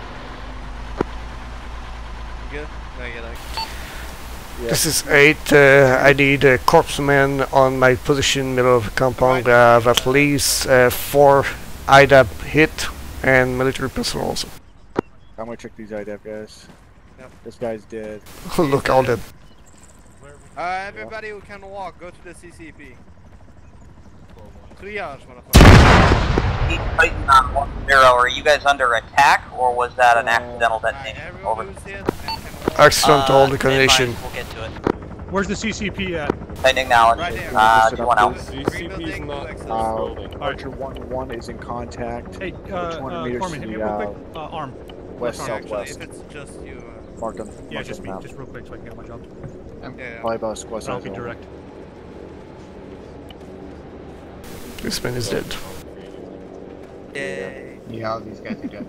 You good? No, you like. This is 8. I need a corpsman on my position, middle of the compound. I have at least 4 IDAP hit and military personnel also. I'm gonna check these IDAP guys. Yep. This guy's dead. Look, all dead. Everybody who can walk, go to the CCP. Triage, motherfucker. Titan on 1-0, are you guys under attack, or was that an accidental detonation? Over. Accidental detonation. We'll get to it. Where's the CCP at? Titan acknowledged. Right do you want out? CCP's not in this building. Archer 1-1 is in contact. Hey, 200 meters Corman, to hit me the real quick. Arm. west Actually, southwest. if it's just you, Mark them. Yeah, mark just them me. out. Just real quick so I can get my job. yeah. Probably about a squad I'll size. be direct. This man is dead. Yay. Yeah, all these guys are dead.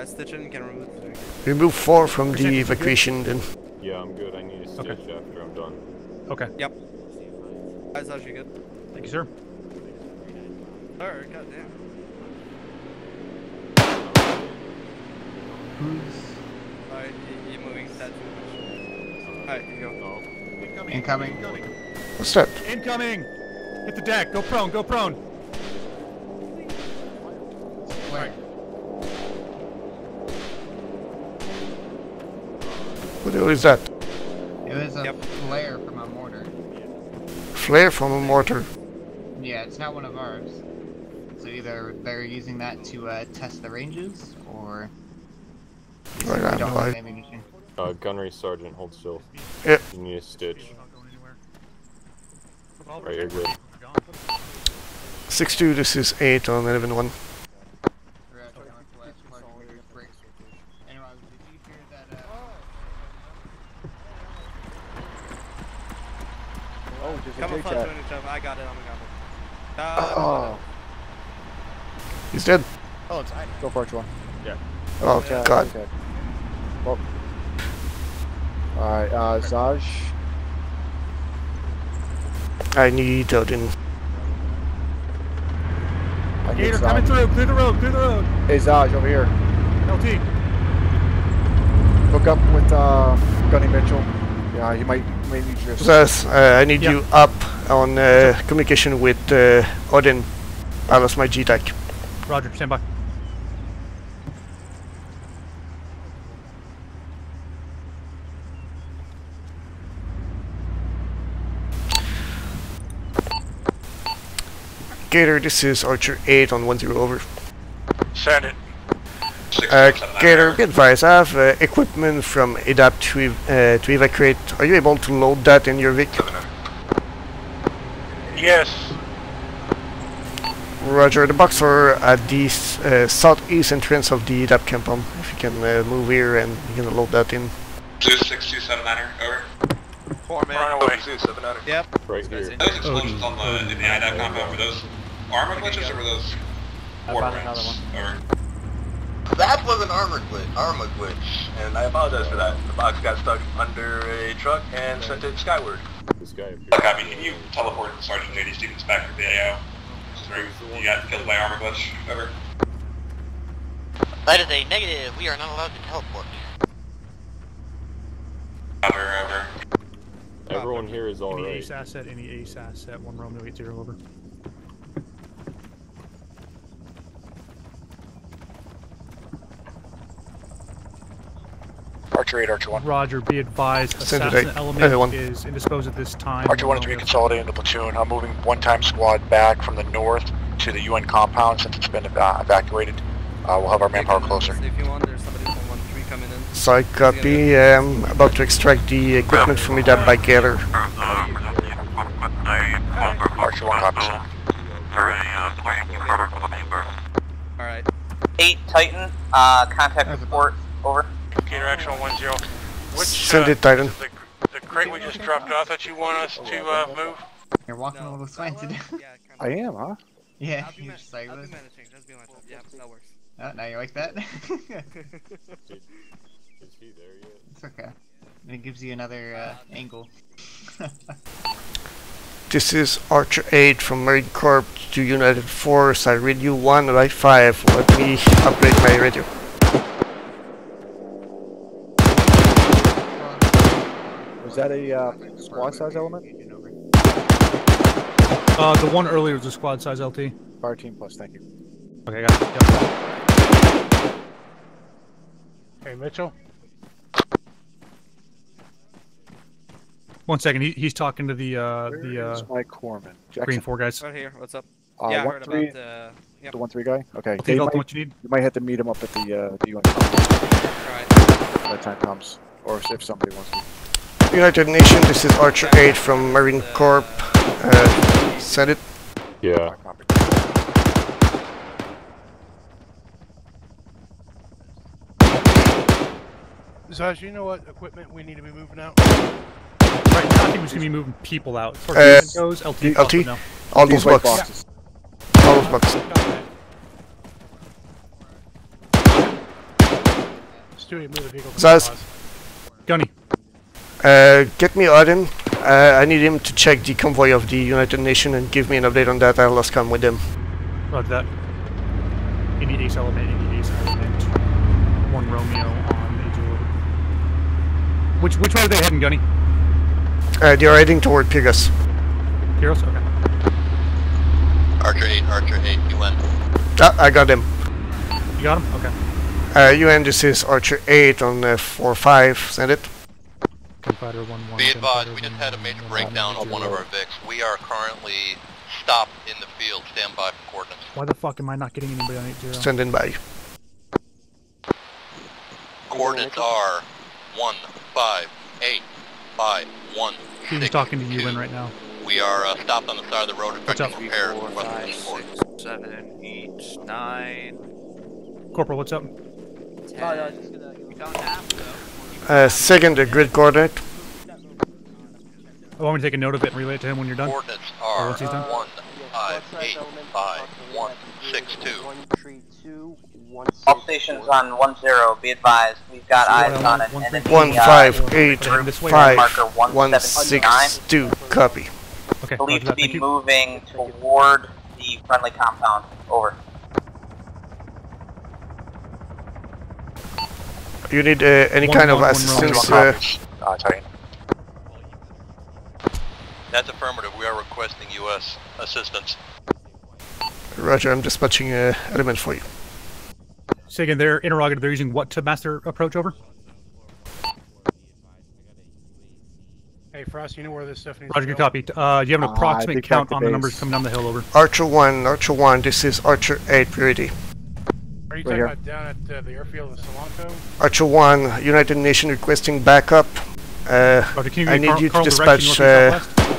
Stitchin can remove the Remove 4 from the evacuation then. Yeah, I'm good. I need a stitch after I'm done. Okay. Yep. That's actually good. Thank you, sir. Alright, goddamn. Alright, you're moving that too much. Alright, here you go. Incoming. What's that? Incoming! Hit the deck. Go prone. Go prone. Where? What the hell is that? It was a flare from a mortar. Flare from a mortar. Yeah, it's not one of ours. So either they're using that to test the ranges, or Right, we I'm don't alive. have ammunition. Gunnery sergeant, hold still. Yep. You need a stitch. Alright, you're good. 6-2, this is 8 on 11-1. Oh, there's a Come on, J chat. I got it, I'm Oh. He's dead. Oh, it's hiding. Go for Archer 1. Yeah. Oh, God. Okay. Well. Alright, Zaj. I need Odin. Gator coming through. Clear the road. Clear the road. Hey, Zaj, over here. LT. Hook up with Gunny Mitchell. Yeah, you might need your Zaz, I need you up on communication with Odin. I lost my G-Tech. Roger, stand by. Gator, this is Archer 8 on 1-0 over. Send it. Gator, be advised, I have equipment from ADAP to evacuate. Are you able to load that in your vehicle? Yes. Roger, the box are at the southeast entrance of the ADAP compound. If you can move here and you can load that in. 26279er, over. 4 man. Run away. Yep. Right here. Those explosions on the IDAP compound, for those Arma glitches, or were those warframes? That was an Arma glitch, and I apologize for that. The box got stuck under a truck and sent it skyward. Copy. Can you teleport Sergeant J.D. Stevens back to the AO? You got killed by Arma glitch. Over. That is a negative. We are not allowed to teleport. Over. Everyone here is alright. Any ace asset, 1 Romeo 80 over. Archer 8, Archer 1. Roger, be advised, assassin element is indisposed at this time. Archer 1 is reconsolidating the platoon. I'm moving one-time squad back from the north to the UN compound since it's been evacuated. We'll have our manpower closer. If you want, there's somebody from 1-3 coming in. Sorry, copy. I'm about to extract the equipment from that by gather. Archer 1 copies. Alright. 8 Titan, contact report, over. Computer action 10. Which, Send it, Titan. the crate we just dropped off that you want us to move? You're walking a little slanted. I am, huh? Yeah, you're just like this. Yeah, that works. Oh, now you like that? Is he there yet? It's okay. It gives you another angle. This is Archer 8 from Marine Corps to United Force. I read you 1 and I 5. Let me upgrade my radio. Was that a squad size element? The one earlier was a squad size LT. Fire team plus, thank you. Okay, got it. Hey, Mitchell? 1 second, he's talking to the Mike Corman. Green 4 guys. Right here, what's up? Yeah, I heard 1-3, about the 1-3 guy? Okay. Take out what you need. You might have to meet him up at the UN conference. Alright. When that time comes. Or if somebody wants to. United Nations, this is Archer 8 from Marine Corps. Send it. Yeah. Zaz, you know what equipment we need to be moving out? Right now, I think we're just gonna be moving people out. As far as goes, LT. No. All those boxes. All those boxes. Stewie, move the vehicle. Zaz. Gunny. Get me Odin. I need him to check the convoy of the United Nations and give me an update on that. I'll come with him. Roger that. Any ace element, 1 Romeo on AJ. Which way are they heading, Gunny? They're heading toward Pigas. Pigas? Okay. Archer 8, UN. Ah, I got him. You got him? Okay. UN, this is Archer 8 on 4-5. Send it. Be advised, we just had a major breakdown on one of our Vics. We are currently stopped in the field. Stand by for coordinates. Why the fuck am I not getting anybody on 80? Standing by. Coordinates are 15851. He's talking to you in right now. We are stopped on the side of the road effecting repair. 4, 5, 6, 7, 8, 9. Corporal, what's up? 10. Second, the grid coordinate. I want me to take a note of it and relay it to him when you're done. Coordinates are once he's done. 1585162. All stations on 10, be advised, we've got eyes on an enemy 1585162. Copy. Okay. Believed to be moving toward the friendly compound. Over. You need any kind of assistance? Titan. That's affirmative. We are requesting U.S. assistance. Roger, I'm dispatching an element for you. Say again, they're interrogative. They're using what to master approach? Over? Hey, Frost, you know where this stuff needs Roger, to good go? copy. Do you have an approximate count on the numbers coming down the hill? Over. Archer 1, this is Archer 8 priority. Are you talking about down at the airfield of Solanco? Archer 1, United Nations requesting backup. I need you to dispatch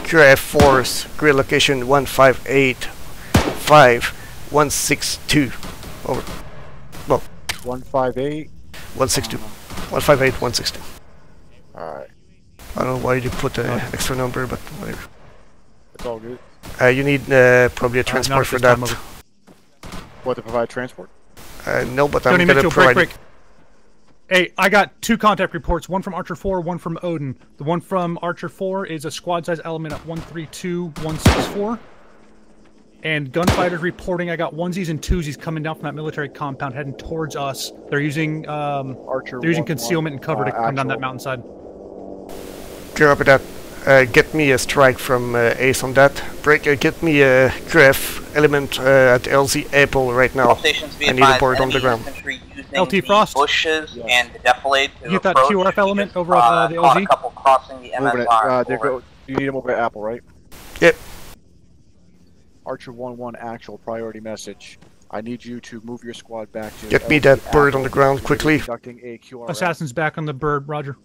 QRF Force, grid location 1585162. Over. Well. 158? 162. 158-160. Alright. I don't know why you put the extra number, but whatever. It's all good. You need probably a transport for that. What, to provide transport? No, but I'm Tony gonna Mitchell, provide break. Hey, I got 2 contact reports, one from Archer 4, one from Odin. The one from Archer 4 is a squad-size element at 132164. And gunfighters reporting I got onesies and twosies coming down from that military compound heading towards us. They're using concealment and cover to come down that mountainside. Copy that. Get me a strike from Ace on that. Break, get me a QF element at LZ Apple right now. I need a board on the ground. LT Frost. Bushes and the defilade to get that approach. QRF element over at the LZ? A couple crossing the MSR. You need them over at Apple, right? Yep. Archer 1-1 actual priority message. I need you to move your squad back to... Get me that bird on the ground quickly. Conducting a QRF. Assassin's back on the bird, roger.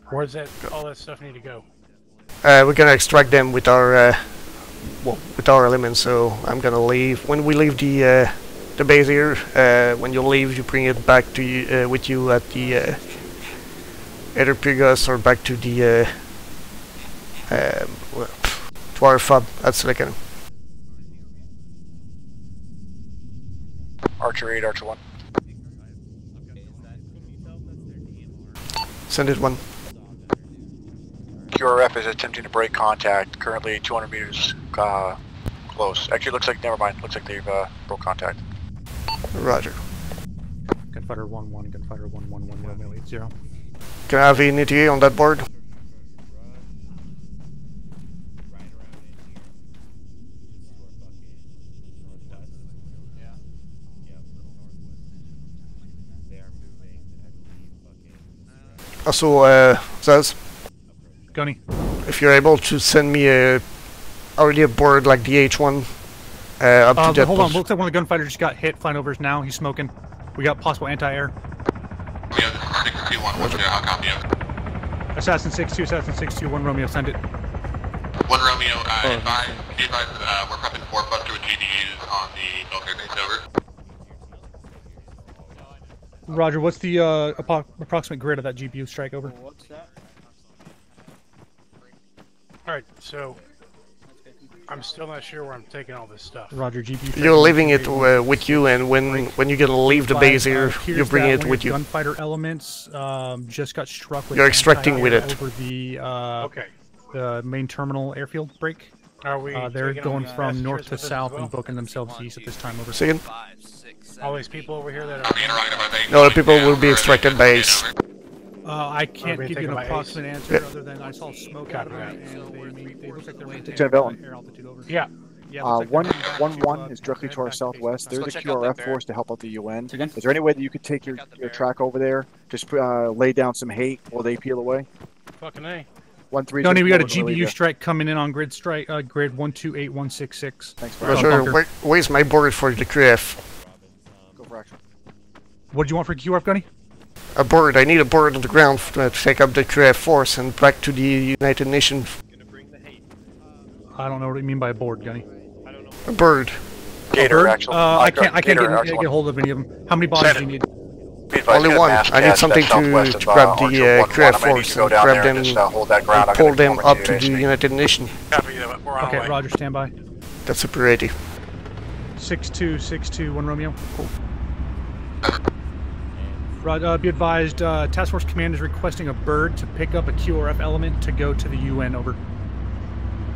Where's that? All that stuff need to go? We're gonna extract them with our elements. So I'm gonna leave. When we leave the base here, when you leave, you bring it back to you with you at the either Pegas or back to the to our FUB at Silicon. Archer 8, Archer 1. Send it 1. QRF is attempting to break contact, currently 200 meters close. Actually, looks like, never mind, looks like they've broke contact. Roger. Gunfighter 1-1, Gunfighter 1-1-1, Romeo 80. Can I have an ETA on that board? Also, Zaz? Gunny. If you're able to send me already a board like the H1 up to that. Hold on, looks like one of the gunfighters just got hit flying over us now. He's smoking. We got possible anti-air. Romeo, this is 621, what's your copy of? Assassin 6-2, Assassin 6-2, 1 Romeo, send it. 1 Romeo, advise, we're prepping 4 buster with GDUs on the military base, over. Roger, what's the approximate grid of that GPU strike, over? What's that? Alright, so I'm still not sure where I'm taking all this stuff. Roger, GPU. You're leaving it with you, and when you're gonna leave the base here, you bring it with you. Gunfighter elements just got struck with. You're extracting with it. Over the main terminal airfield break. Are we? They're going from north to south and booking themselves east at this time. Over. Second. All these people over here that are. No, the people will be extracted by Ace. I can't give you an approximate answer other than I saw smoke out of it, and they look like they're maintaining air altitude over. Yeah. 1-1 is directly to our southwest. There's a QRF force to help out the UN. Is there any way that you could take your track over there? Just lay down some hate while they peel away? Fucking A. 1-3. Tony, we got a GPU strike coming in on grid strike, grid 128166. Thanks, Roger, where's my board for the QF? Go for action. What do you want for QF, Gunny? A board. I need a board on the ground to take up the QF force and back to the United Nations. I don't know what you mean by a board, Gunny. A bird. Gator, actually. I can't get hold of any of them. How many bodies do you need? Only one. I need something to grab the QF force and grab them and pull them up to the United Nations. Okay, Roger, stand by. That's a priority. 6262, 1 Romeo. Be advised, Task Force Command is requesting a bird to pick up a QRF element to go to the UN, over.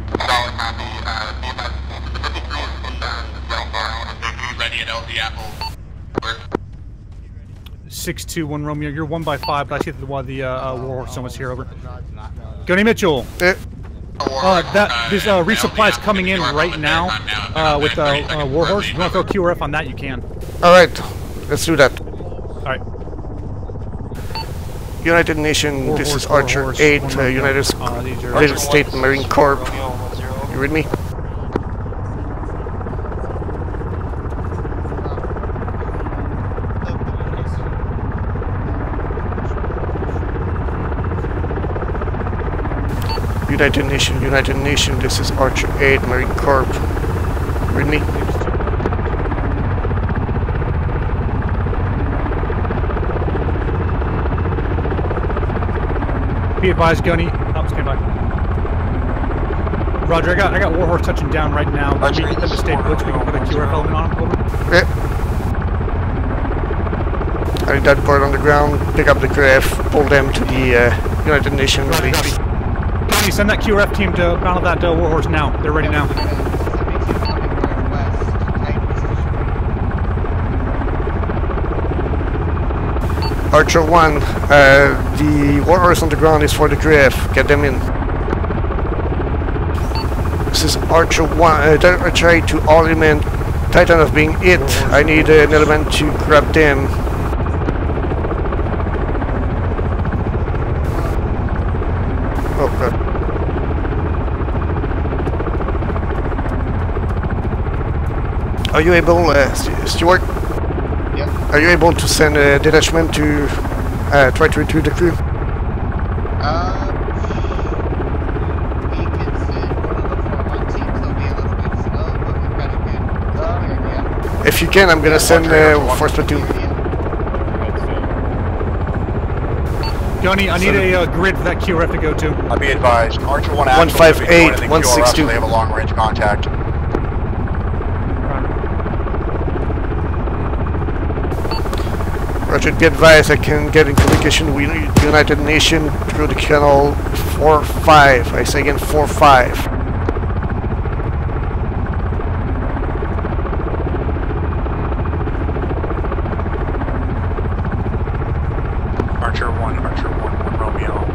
Solid copy. Ready at LZ Apple. Over. 621 Romeo, you're 1 by 5, but I see that the Warhorse someone's here, over. Gunny Mitchell. This resupply is coming in right now with Warhorse. If you want to throw QRF on that, you can. Alright, let's do that. Alright. United Nations, this is Archer 8, United States Marine Corps. You read me? United Nations, this is Archer 8, Marine Corps. Read me? Be advised, Gunny. Oh, stand by. Roger, I got Warhorse touching down right now. Let me get them to stay put so we can put a QRF element on them. Over. Okay. I need that part on the ground, pick up the QRF, pull them to the United Nations release. Tommy, send that QRF team to battle that Warhorse now. They're ready now. Archer 1, the Warhorse on the ground is for the QRF. Get them in. This is Archer 1. I try to all element Titan of being it. I need an element to grab them. Oh god. Are you able, Stuart? Yeah. Are you able to send a detachment to try to retrieve the crew? We can send one of the 4-1 teams. They'll be a little bit slow, but we've got a good idea. If you can, I'm gonna send Force Platoon. Johnny, I need a grid for that QRF to go to. I'll be advised. Archer 1 158, 162. They have a long range contact. Roger, be advised I can get in communication with the United Nations through the channel 4-5. I say again 4-5. Archer 1 Romeo.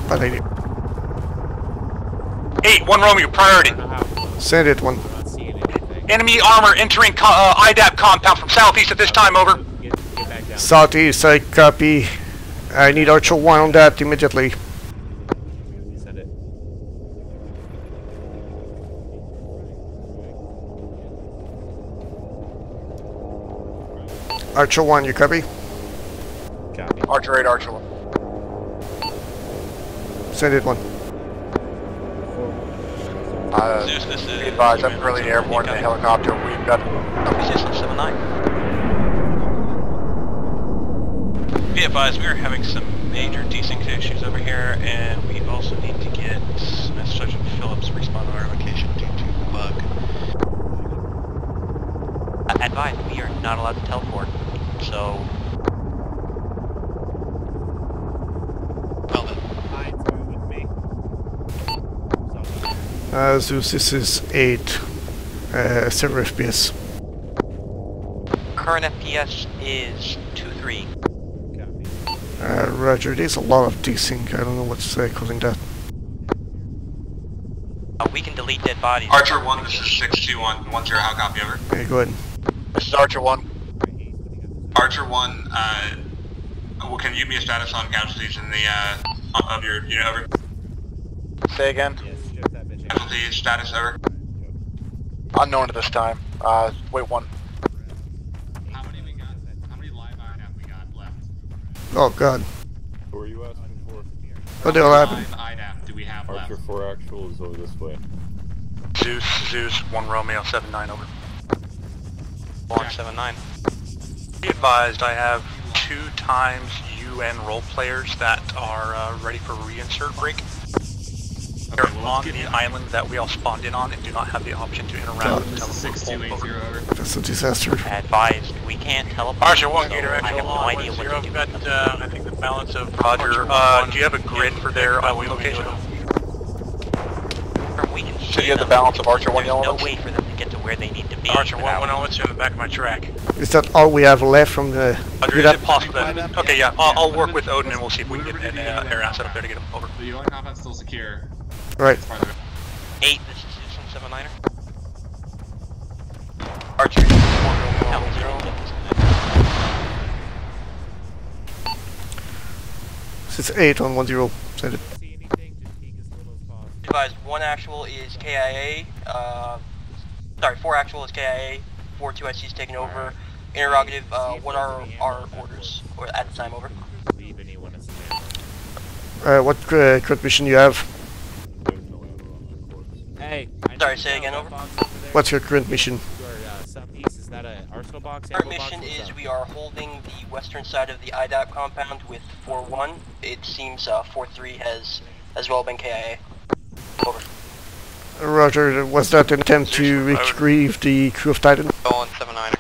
Bad idea. 8-1 Romeo, priority. Send it, 1. Enemy armor entering IDAP compound from southeast at this time, over. Southeast, I copy. I need Archer 1 on that immediately. Archer 1, you copy? Copy. Archer 8, Archer 1. Send it, 1. Be advised, I'm currently airborne in a helicopter. We've got... Resistance 7-9. Be advised, we are having some major desync issues over here, and we also need to get Sergeant Phillips respawn on our location due to bug. Advised, we are not allowed to teleport, so... Well then. Zeus, this is 8. 0 FPS. Current FPS is 2-3. Roger, there's a lot of desync. I don't know what's causing that. We can delete dead bodies. Archer 1, this is 621. 10, how copy, over? Okay, go ahead. This is Archer 1. Archer 1, well, can you give me a status on casualties in the, of your unit, over? Say again? Casualty status, over? Unknown at this time. Wait, 1. How many live IDAP we got left? Oh god. Who are you asking for? What the hell happened? Live IDAP do we have left? Archer 4 actual is over this way. Zeus, 1 Romeo, 7-9, over. 179. Be advised, I have 2 times UN role players that are ready for reinsert break. They're on the island that we all spawned in on and do not have the option to interact with the 6280, over. That's a disaster. Advised, we can't teleport. Archer 1, so Gator I Actual have no idea what to do. We've got, I think the balance of... Roger, Archer do you have a grid for their island location? We can So you have the balance of Archer 1 There's no elements? way for them to get to where they need to be. Archer 1 elements in the back of my track. Is that all we have left from the... Roger, is it possible that... Okay, yeah, I'll work with Odin and we'll see if we can get an air asset up there to get him over. The UN compound's still secure. Right. 8, this is Zeus 7-9er. Archer 1 This is 8 on 10. Send it. Advised, 1 actual is KIA, sorry, 4 actual is KIA, 4 2IC is taking over. Interrogative, what are our orders or at the time, over? What crit mission you have? Sorry, say again, over. What's your current mission? Southeast, is that an arsenal box? Our mission is we are holding the western side of the IDAP compound with 4-1. It seems 4-3 has as well been KIA. Over. Roger, was that an attempt to retrieve the crew of Titan? On 7-9.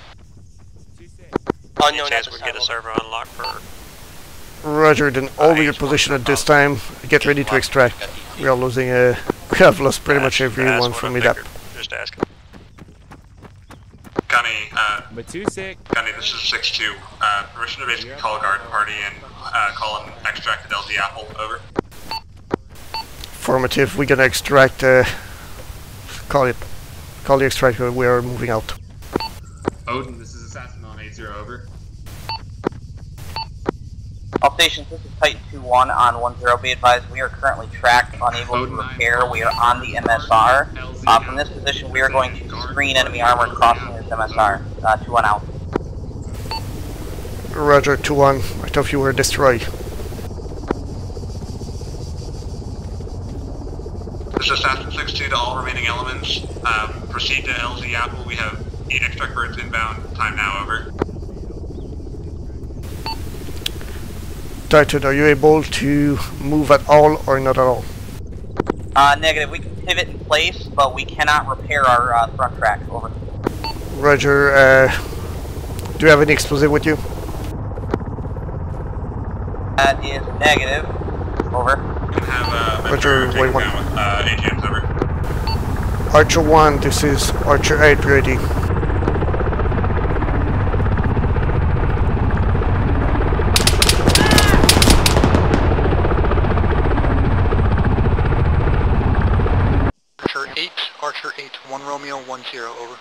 Unknown chance we get a server unlocked for... Roger, then hold your position at this time. Get ready to extract. We are losing we have lost pretty much everyone from IDAP. Just asking. Gunny, Matusik. Gunny, this is 6-2. Permission to basically call a guard party and call an extracted LZ Apple, over. Affirmative, we're gonna extract, call the extractor, we are moving out. Odin, this is Assassin on 8-0, over. All stations, this is Titan 2-1 on 1-0, be advised we are currently tracked, unable to repair, we are on the MSR. From this position we are going to screen enemy armor crossing this MSR. 2-1 out. Roger, 2-1, I thought you were destroyed. This is Assassin 6-2 to all remaining elements. Proceed to LZ Apple, we have 8 extract birds inbound, time now, over. Titan, are you able to move at all or not at all? Negative, we can pivot in place, but we cannot repair our front track, over. Roger, do you have any explosive with you? That is negative, over. We can have Roger, wait one. AGMs, over. Archer 1, this is Archer 8, ready. Archer 8, 1 Romeo, 1-0, over.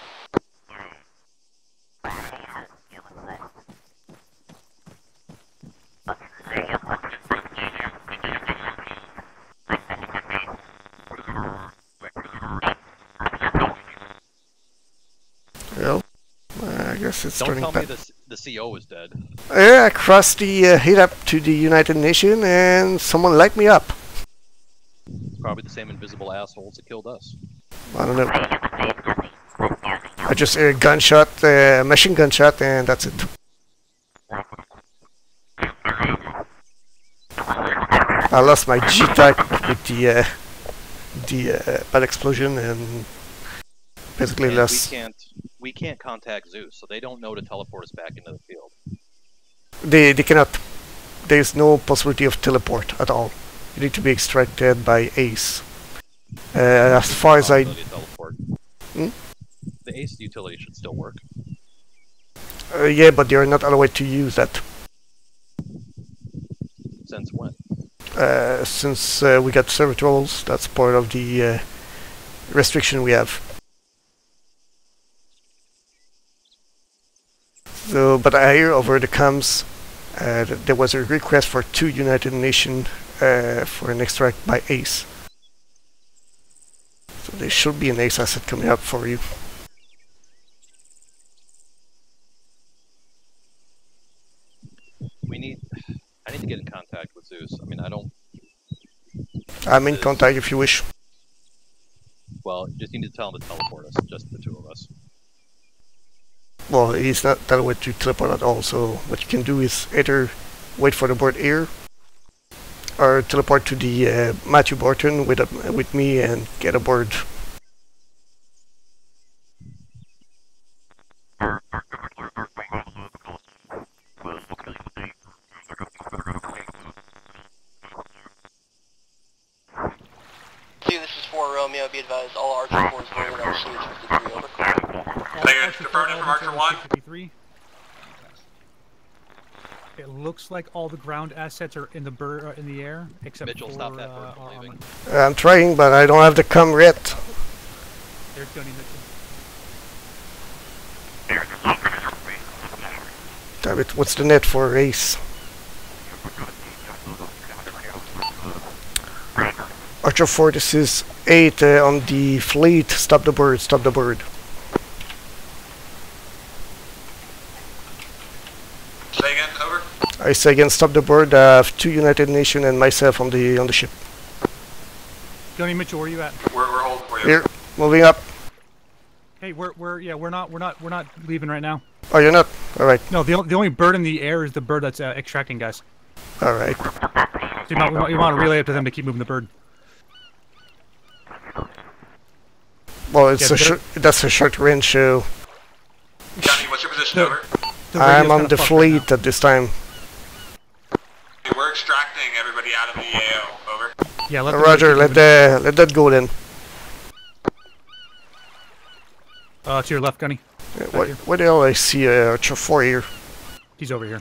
Well, I guess it's Don't turning tell bad. me the CO is dead. Yeah, I crossed the hit up to the United Nations and someone light me up. It's probably the same invisible assholes that killed us. I don't know. I just hear a gunshot, machine gun shot, and that's it. I lost my G-type with the bad explosion and basically And lost. we can't contact Zeus, so they don't know to teleport us back into the field. They cannot. There's no possibility of teleport at all. You need to be extracted by Ace. As far as I... The Ace utility should still work. yeah, but they are not allowed to use that. Since when? Since we got server trolls, that's part of the restriction we have. So, but I hear over the comms that there was a request for 2 United Nations for an extract by Ace. So there should be an Ace asset coming up for you. I need to get in contact with Zeus. I mean, I don't... I'm in contact if you wish. Well, you just need to tell him to teleport us, just the 2 of us. Well, he's not that way to teleport at all, so what you can do is either wait for the board here, or teleport to the Matthew Barton with me and get a board. This is 4 Romeo, be advised, all Archer 4s going around CH-53, over. Confirmed from Archer 1. 53. It looks like all the ground assets are in the air, except Mitchell, for stop that bird from leaving. I'm trying, but I don't have the comm yet. There's Gunny Mitchell. Damn it, what's the net for Ace? Archer 4, this is 8 on the fleet. Stop the bird, stop the bird. Say again, over. I say again, stop the bird. I have 2 United Nations and myself on the ship. Gunny Mitchell, where are you at? We're holding for you. Here. moving up. Hey, we're not leaving right now. Oh, you're not? Alright. No, the only bird in the air is the bird that's extracting, guys. Alright. So you want to relay it to them to keep moving the bird. Well, it's that's a short range, so... Johnny, what's your position, over? I'm on the fleet at this time. We're extracting everybody out of the AO, over. Yeah, Roger, let that go then. To your left, Gunny. What the hell I see Archer 4 here? He's over here.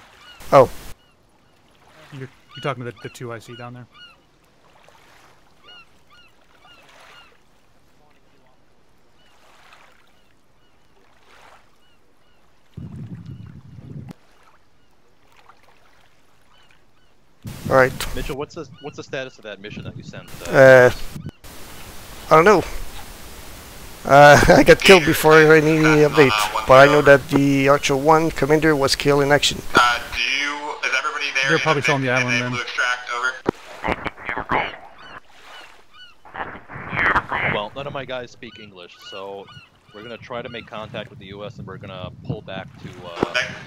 Oh. You're talking to the two I see down there. Alright. Mitchell, what's the status of that mission that you sent? I don't know. I got killed before any update, but I know that the Archer 1 commander was killed in action. Is everybody there? They're probably still on the island then. Extract, over. Well, none of my guys speak English, so we're gonna try to make contact with the U.S. and we're gonna pull back to.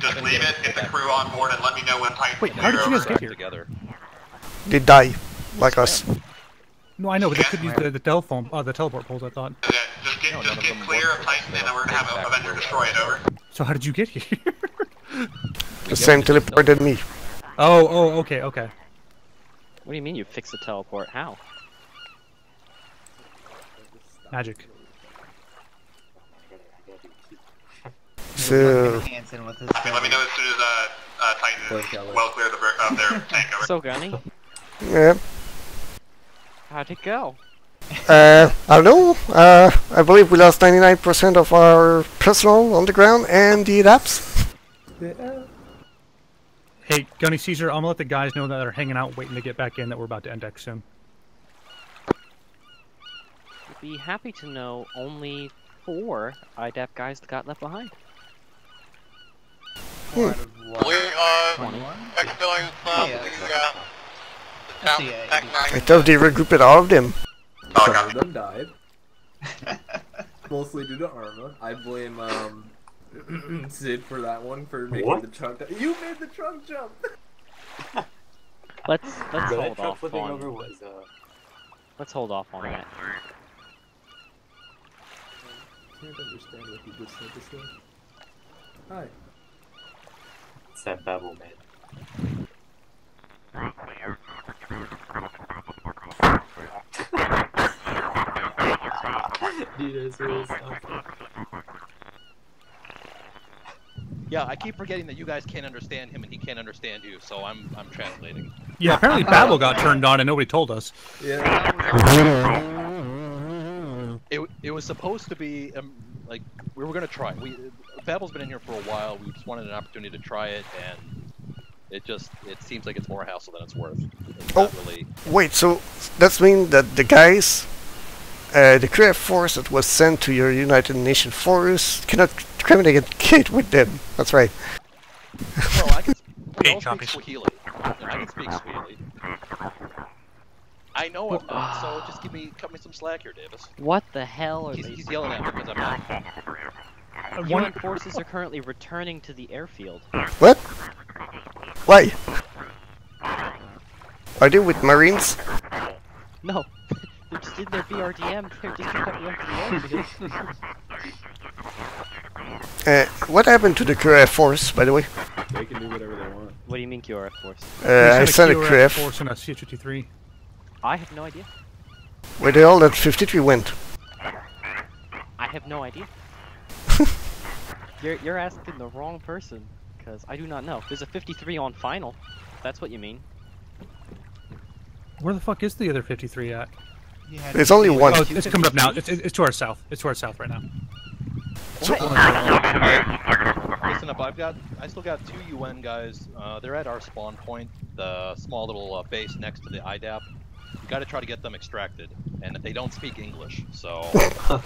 Just leave it, get the crew on board, and let me know when Titan. Wait, how did you guys get here? Together. They die, like us. No, I know, but they could use the telephone, the teleport poles. I thought. Just get clear of Titan, and then we're gonna have Avenger destroy it, over. So how did you get here? The same teleported me. Oh, okay. What do you mean you fixed the teleport? How? Magic. So... let me know as soon as Titan is well clear of their tank, over. So, Gunny? Yeah. How'd it go? I don't know. I believe we lost 99% of our personnel on the ground and the adapts. Yeah. Hey, Gunny Caesar, I'm gonna let the guys know that are hanging out waiting to get back in that we're about to index soon. You'd be happy to know only 4 IDAP guys that got left behind. We are expelling from I thought they regrouped all of them. Some of them died. Mostly due to Arma. I blame Sid for that one for making the trunk. You made the trunk jump. Let's hold off on. Let's hold off on that. I can't understand what you just said to say. Hi. It's that Babel man. Yeah, I keep forgetting that you guys can't understand him and he can't understand you, so I'm translating. Yeah, apparently Babel got turned on and nobody told us. Yeah. It was supposed to be like we were gonna try. Babel's been in here for a while. We just wanted an opportunity to try it, and it seems like it's more hassle than it's worth. Wait, so that means that the guys, the crew force that was sent to your United Nations force cannot communicate with them. That's right. Well, I can speak Swahili. I can speak Swahili. I know I'm not, so just cut me some slack here, Davis. What the hell are he's yelling at me because I'm not. UN forces are currently returning to the airfield. What? Why? Are they with Marines? No. They just did their BRDM. They're just coming up to the airfield. What happened to the QRF force, by the way? They can do whatever they want. What do you mean QRF force? I sent a QRF force and a CH-53. I have no idea. Where the hell that 53 went? I have no idea. You're asking the wrong person, because I do not know. There's a 53 on final. If that's what you mean. Where the fuck is the other 53 at? There's only one. Oh, it's coming up now. It's to our south. It's to our south right now. Listen up, I still got 2 UN guys. They're at our spawn point, the small little base next to the IDAP. You got to try to get them extracted, and they don't speak English, so. So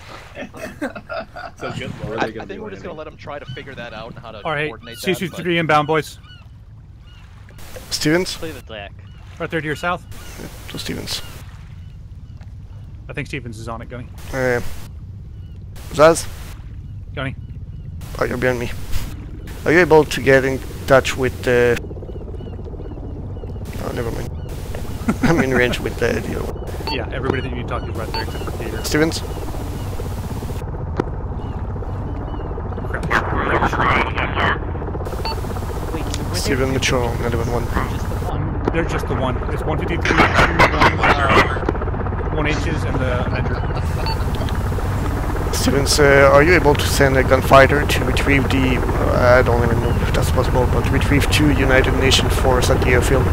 good. I think we're just gonna let them try to figure that out and how to coordinate that. CH-53 inbound, boys. Stevens? Play the deck. Right there to your south. To Stevens. I think Stevens is on it, Gunny. Zaz? Johnny. Oh, you're behind me. Are you able to get in touch with the... Oh, never mind. I'm in range with the other one. Yeah, everybody that you need to talk to is right there except for Peter. Stevens? Steven Mitchell, another one. There's just the one. It's 153, 1 inches, and the Avenger. Stevens, are you able to send a gunfighter to retrieve the... I don't even know if that's possible, but retrieve 2 United Nations force at the airfield?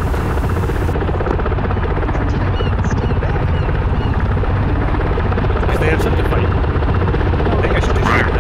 Because they have something to fight. I think I should do something.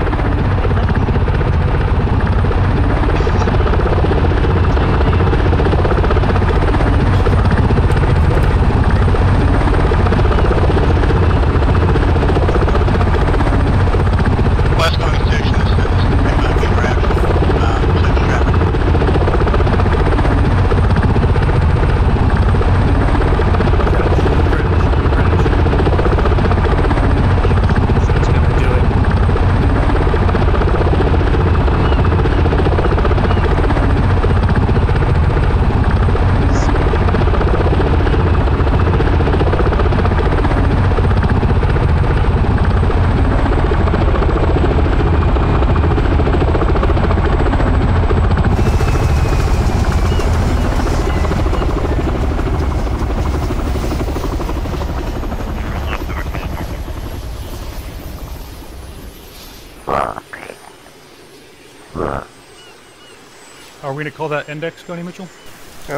Are we going to call that index, Connie Mitchell?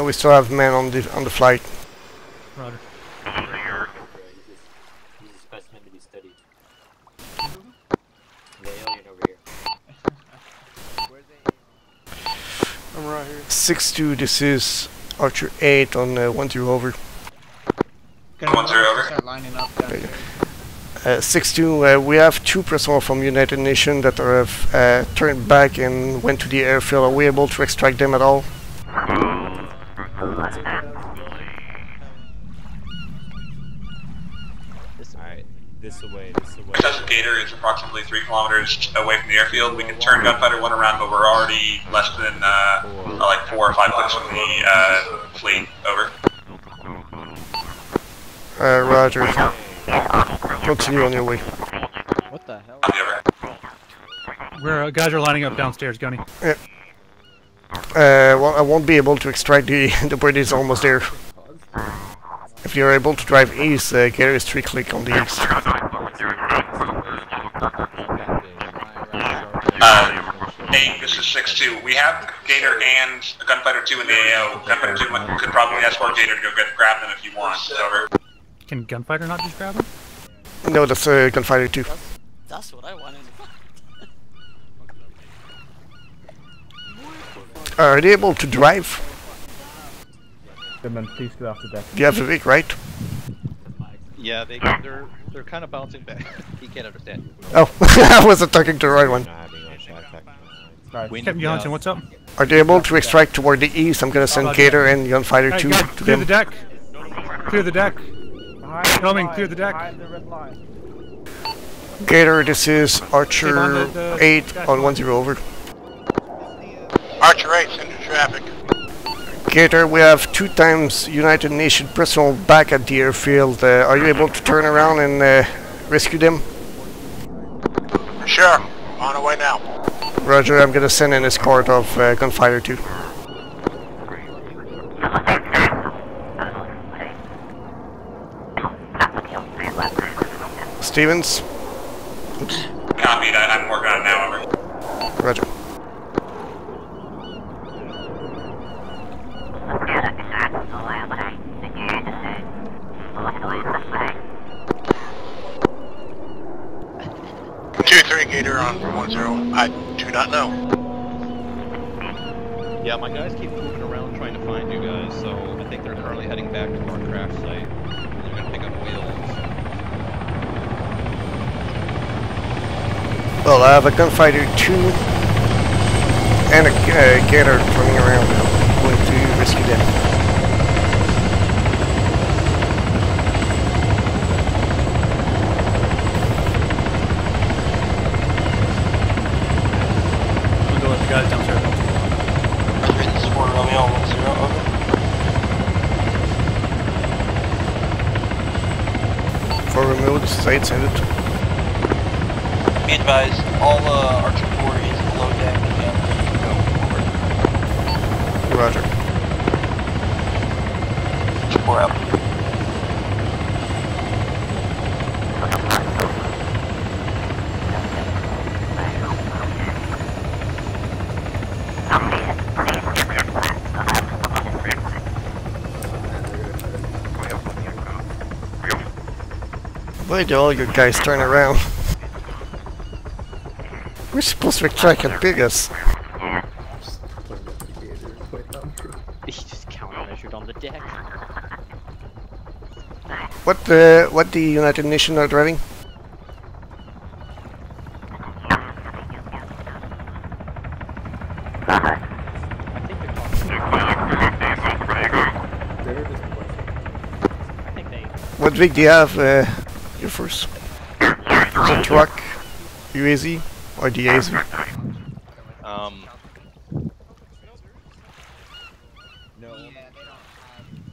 We still have men on the flight. Roger. He's a specimen to be studied. The alien over here. I'm right here. 6-2, this is Archer 8 on 1-0 over. 1-0 over. Start lining up down there. 6-2, we have 2 personnel from United Nations that have turned back and went to the airfield. Are we able to extract them at all? Alright, this away. Because Gator is approximately 3 kilometers away from the airfield, we can turn Gunfighter 1 around, but we're already less than like 4 or 5 clicks from the fleet. Over. Roger. Continue on your way. What the hell? Where guys are lining up downstairs, Gunny. Yeah. Well, I won't be able to extract the bird is almost there. If you're able to drive east, Gator is 3 click on the east. Hey, this is 6-2. We have Gator and Gunfighter 2 in the AO. Gunfighter 2 could probably escort Gator to go grab them if you want. Over. Can Gunfighter not just grab him? No, that's Gunfighter 2. That's what I wanted. Are they able to drive? Goodman, please get off the deck. Do you have a Vic, right? Yeah, they're kind of bouncing back. He can't understand you. Oh, I wasn't talking to the right one. Captain Johnson, what's up? Are they able to extract toward the east? I'm gonna send Gator and Gunfighter 2 to Clear them. the deck. Clear the deck. Coming, clear the deck. Gator, this is Archer 8 on 1-0 over. Archer 8, send your traffic. Gator, we have 2 times United Nations personnel back at the airfield. Are you able to turn around and rescue them? Sure, on the way now. Roger, I'm gonna send an escort of Gunfighter 2. Stevens? Oops. Copy that, I'm working on it now, over. Roger. Gator on 1-0. I do not know. Yeah, my guys keep moving around trying to find you guys, so I think they're currently heading back to our crash site. They're going to pick up wheels. Well, I have a Gunfighter 2 and a Gator turning around. I'm going to rescue them. on 10, over. For remote, side sended. Be advised, all Archer 4 is below deck and go forward. Roger. Archer 4 out. Why do all your guys turn around? We're supposed to track and pig us. He just countermeasured on the deck. What the United Nations are driving? What rig do you have, your first? Is it truck, UAZ, or DAZ?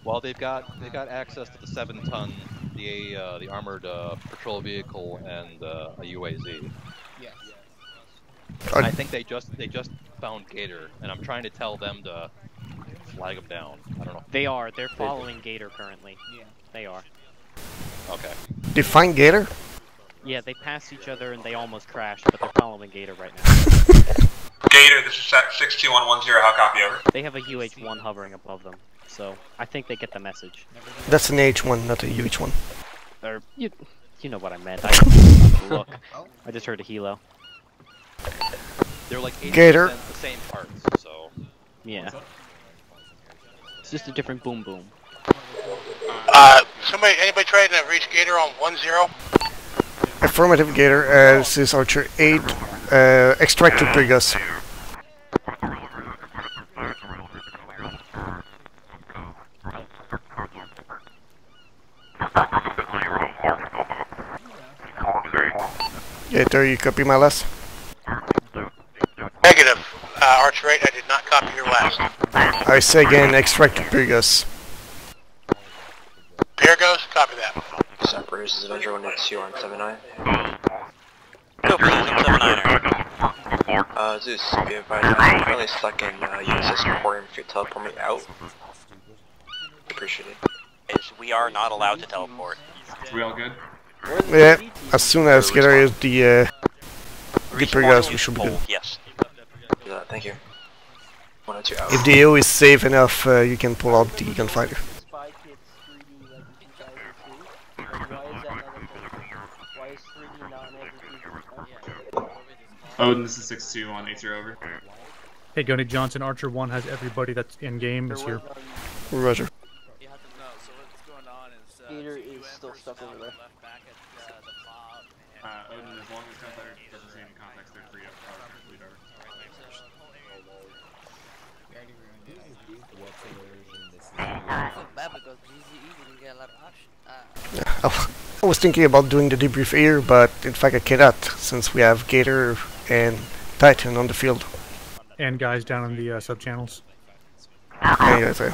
Well, they've got access to the 7-ton, the armored patrol vehicle, and a UAZ. Yes. I think they just found Gator, and I'm trying to tell them to flag them down. I don't know. They are. They're following Gator currently. Yeah. They are. Okay. Define Gator? Yeah, they passed each other and they almost crashed, but they're following Gator right now. Gator, this is 62110, how copy, over? They have a UH-1 hovering above them, so I think they get the message. That's an H1, not a UH1. Or, you know what I meant. I didn't look. I just heard a helo. They're like 80% Gator. the same parts, so... Yeah. It's just a different boom boom. Anybody trying to reach Gator on 10? Affirmative, Gator. This is Archer 8. Extract to Brigas. Gator, you copy my last? Negative. Archer 8, I did not copy your last. I say again, extract to Brigas. Pirgos, copy that. Separators is Avenger 182 on 79. Go please, on 79er. Zeus, be advised, I'm currently stuck in USS Emporium if you teleport me out. Appreciate it. We are not allowed to teleport. We all good? Yeah, as soon as Gator is the Brigas, we should be good. Yes. Thank you. 102 out. If the AO is safe enough, you can pull out the gunfighter. Odin, this is 6-2 on 80 over. Hey, Gunny Johnson, Archer 1 has everybody that's in game is here. Roger. Gator is still stuck over there. Odin, as long as gunfighter doesn't see any contacts, they're free up. Lead over. I was thinking about doing the debrief here, but in fact I cannot, since we have Gator and Titan on the field. And guys down in the sub-channels. Yeah, so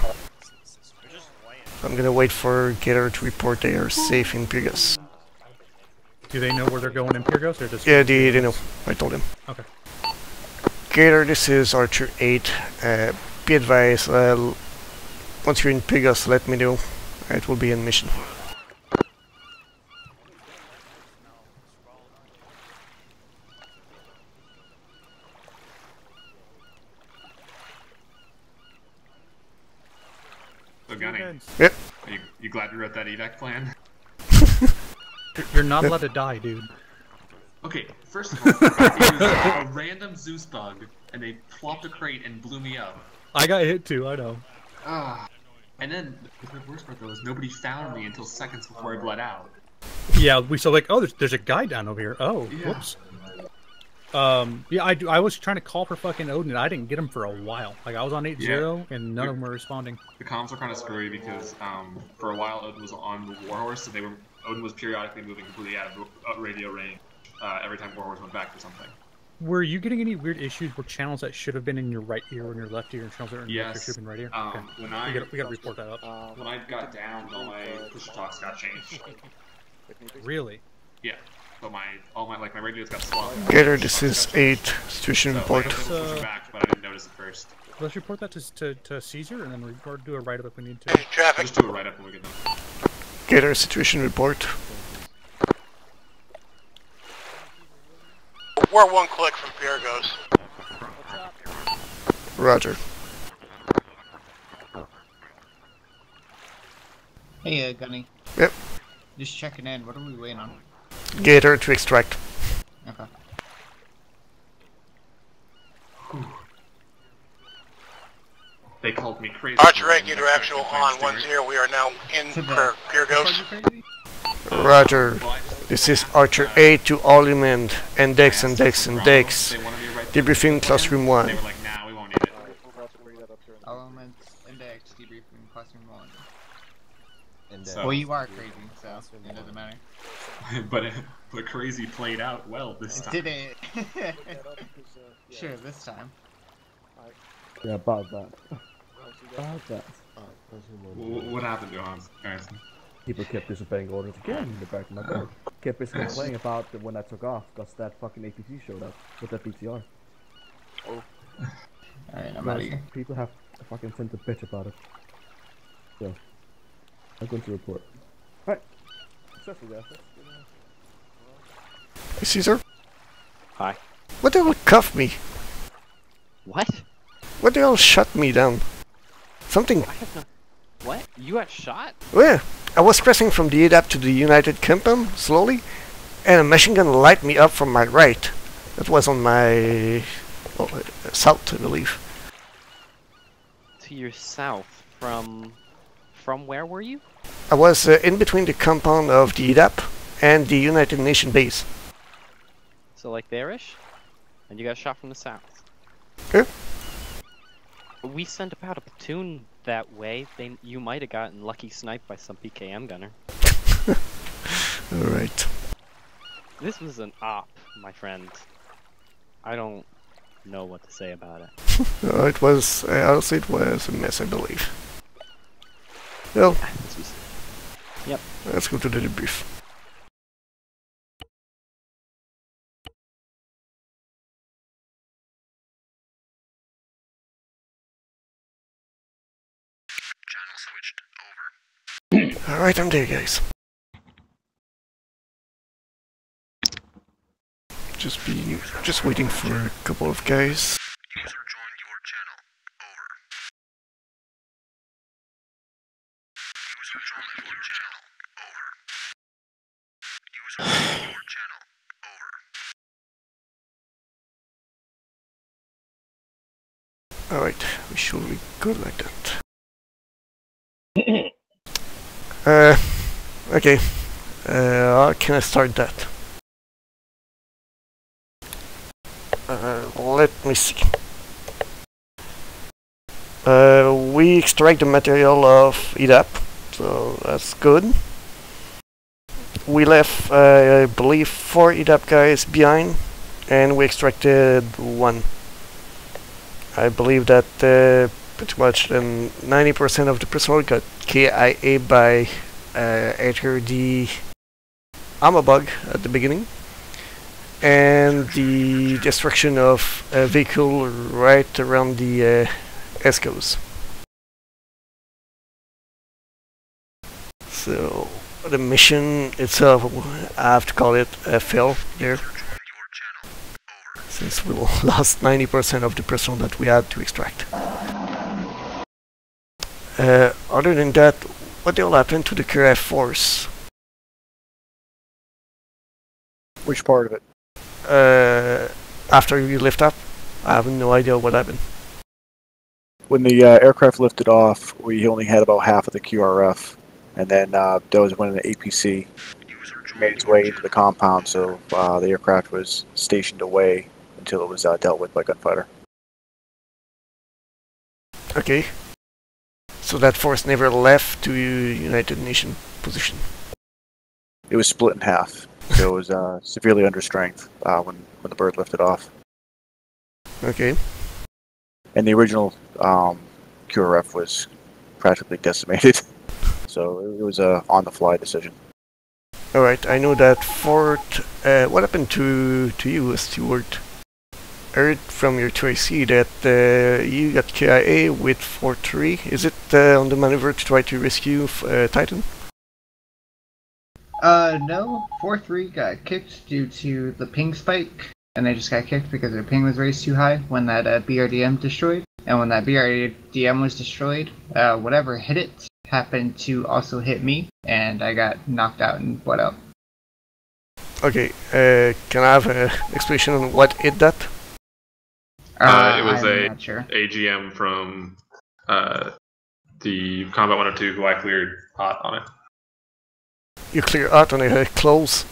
I'm gonna wait for Gator to report they are safe in Pirgas. Do they know where they're going in Pirgos, or just... Yeah, they know. I told him. Okay. Gator, this is Archer 8. Be advised, once you're in Pirgas, let me know. It will be in mission. So, Gunny. Yep. Are you glad we wrote that evac plan? You're not allowed to die, dude. Okay, first of all, it was a random Zeus bug, and they plopped a crate and blew me up. I got hit too, I know. And then, the worst part though is nobody found me until seconds before I bled out. Yeah, we saw like, oh, there's a guy down over here. Oh, Yeah. whoops. Yeah, I was trying to call for fucking Odin, and I didn't get him for a while. Like, I was on 8-0, and none of them were responding. The comms were kind of screwy because, for a while Odin was on the Warhorse, so Odin was periodically moving completely out of radio range every time Warhorse went back to something. Were you getting any weird issues where channels that should have been in your right ear or in your left ear and channels that are in your left ear should have been right ear? Okay. When we gotta report that up. When I got downed, all my push talks got changed. Really? Yeah. So all my radios got swapped. Gator, this is 8. Situation report. Back, but I didn't notice it first. Let's report that to Caesar and then do a write-up if we need to. Hey, traffic. Just do a write-up when we get done. Gator, situation report. We're 1 click from Piergos. Roger. Hey, Gunny. Yep. Just checking in. What are we waiting on? Gator to extract. Okay. They called me crazy. Archer regular actual on 1-0. We are now in for Piergos. Roger. This is Archer 8 to all element. Index, index, index. Debriefing classroom 1. They were like, nah, we won't need it. Elements, index, debriefing, classroom 1. So, well, you are crazy, so it doesn't matter. but crazy played out well this time. Did it? Sure, this time. Yeah, about that. About that. What happened, Johannes? People kept disobeying orders again in the back of my board. Kept basically complaining about when I took off because that fucking APC showed up with that PTR. Oh. Alright, I'm out of here. People have a fucking tend to bitch about it. So, I'm going to report. Alright. Successful, guys. Hey, Caesar? Hi. What the hell cuffed me? What? What the hell shut me down? Something... What? You got shot? Yeah. I was pressing from the ADAP to the United compound, slowly, and a machine gun light me up from my right. That was on my... south, I believe. To your south? From where were you? I was in between the compound of the ADAP and the United Nations base. So like there-ish? And you got shot from the south? Yeah. We sent about a platoon that way. You might have gotten lucky sniped by some PKM gunner. Alright. This was an op, my friend. I don't know what to say about it. It was, honestly, it was a mess, I believe. Well, yep. Let's go to the debrief. Alright, I'm there, guys. Just waiting for a couple of guys. User joined your channel. Over. User joined your channel. Over. User joined your channel. Over. Alright, we should be good like that. Okay. How can I start that? Let me see. We extract the material of EDAP, so that's good. We left, I believe, 4 EDAP guys behind, and we extracted 1. I believe that pretty much 90% of the personnel got KIA by after the Arma bug at the beginning, and the destruction of a vehicle right around the ESCOs. So the mission itself, I have to call it a fail there, since we lost 90% of the personnel that we had to extract. Other than that, what the hell happened to the KRF force? Which part of it? After you lift up, I have no idea what happened. When the aircraft lifted off, we only had about half of the QRF, and then that was when the APC made its way into the compound, so the aircraft was stationed away until it was dealt with by gunfighter. Okay. So that force never left to United Nations position? It was split in half. So it was severely under strength when the bird lifted off. Okay. And the original QRF was practically decimated, so it was a on-the-fly decision. Alright, I know that Fort... what happened to you, Stuart? I heard from your 2IC that you got KIA with Fort 3. Is it on the maneuver to try to rescue Titan? No. 4-3 got kicked due to the ping spike, and they just got kicked because their ping was raised too high when that BRDM destroyed. And when that BRDM was destroyed, whatever hit it happened to also hit me, and I got knocked out and bled out. Okay, can I have an explanation on what hit that? It was I'm not sure. AGM from the Combat 102 who I cleared hot on it. You clear out on a close?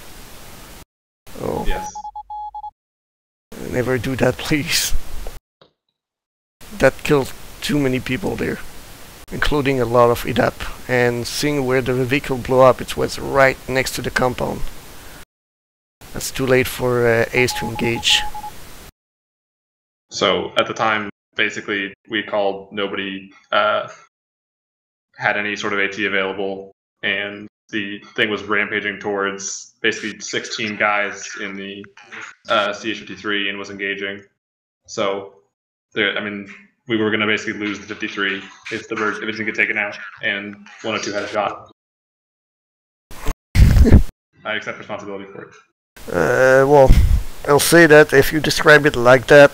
Oh. Yes. Never do that, please. That killed too many people there, including a lot of IDAP. And seeing where the vehicle blew up, it was right next to the compound. That's too late for Ace to engage. So at the time, basically, we called, nobody had any sort of AT available, and the thing was rampaging towards basically 16 guys in the CH-53 and was engaging. So, there, I mean, we were going to basically lose the 53 if it didn't get taken out, and 102 had a shot. I accept responsibility for it. Well, I'll say that if you describe it like that,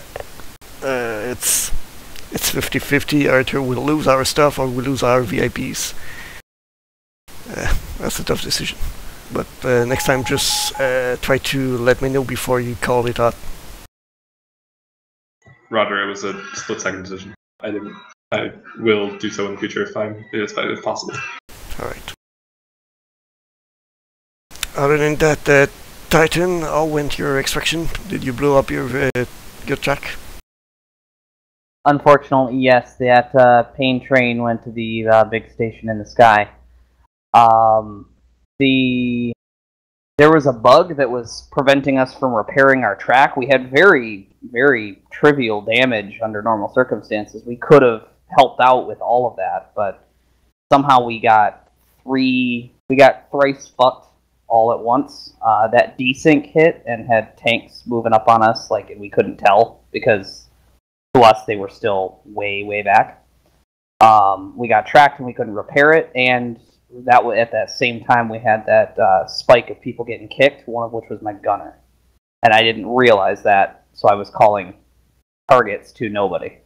it's 50-50. Either we'll lose our stuff or we'll lose our VIPs. That's a tough decision. But next time, just try to let me know before you call it out. Roger, it was a split-second decision. I will do so in the future if possible. Alright. Other than that, Titan, how went your extraction? Did you blow up your track? Unfortunately, yes. That pain train went to the big station in the sky. There was a bug that was preventing us from repairing our track. We had very, very trivial damage under normal circumstances. We could have helped out with all of that, but somehow we got thrice fucked all at once. That desync hit and had tanks moving up on us, like, and we couldn't tell because to us they were still way, way back. We got tracked and we couldn't repair it, and that was at that same time we had that spike of people getting kicked, one of which was my gunner. And I didn't realize that, so I was calling targets to nobody.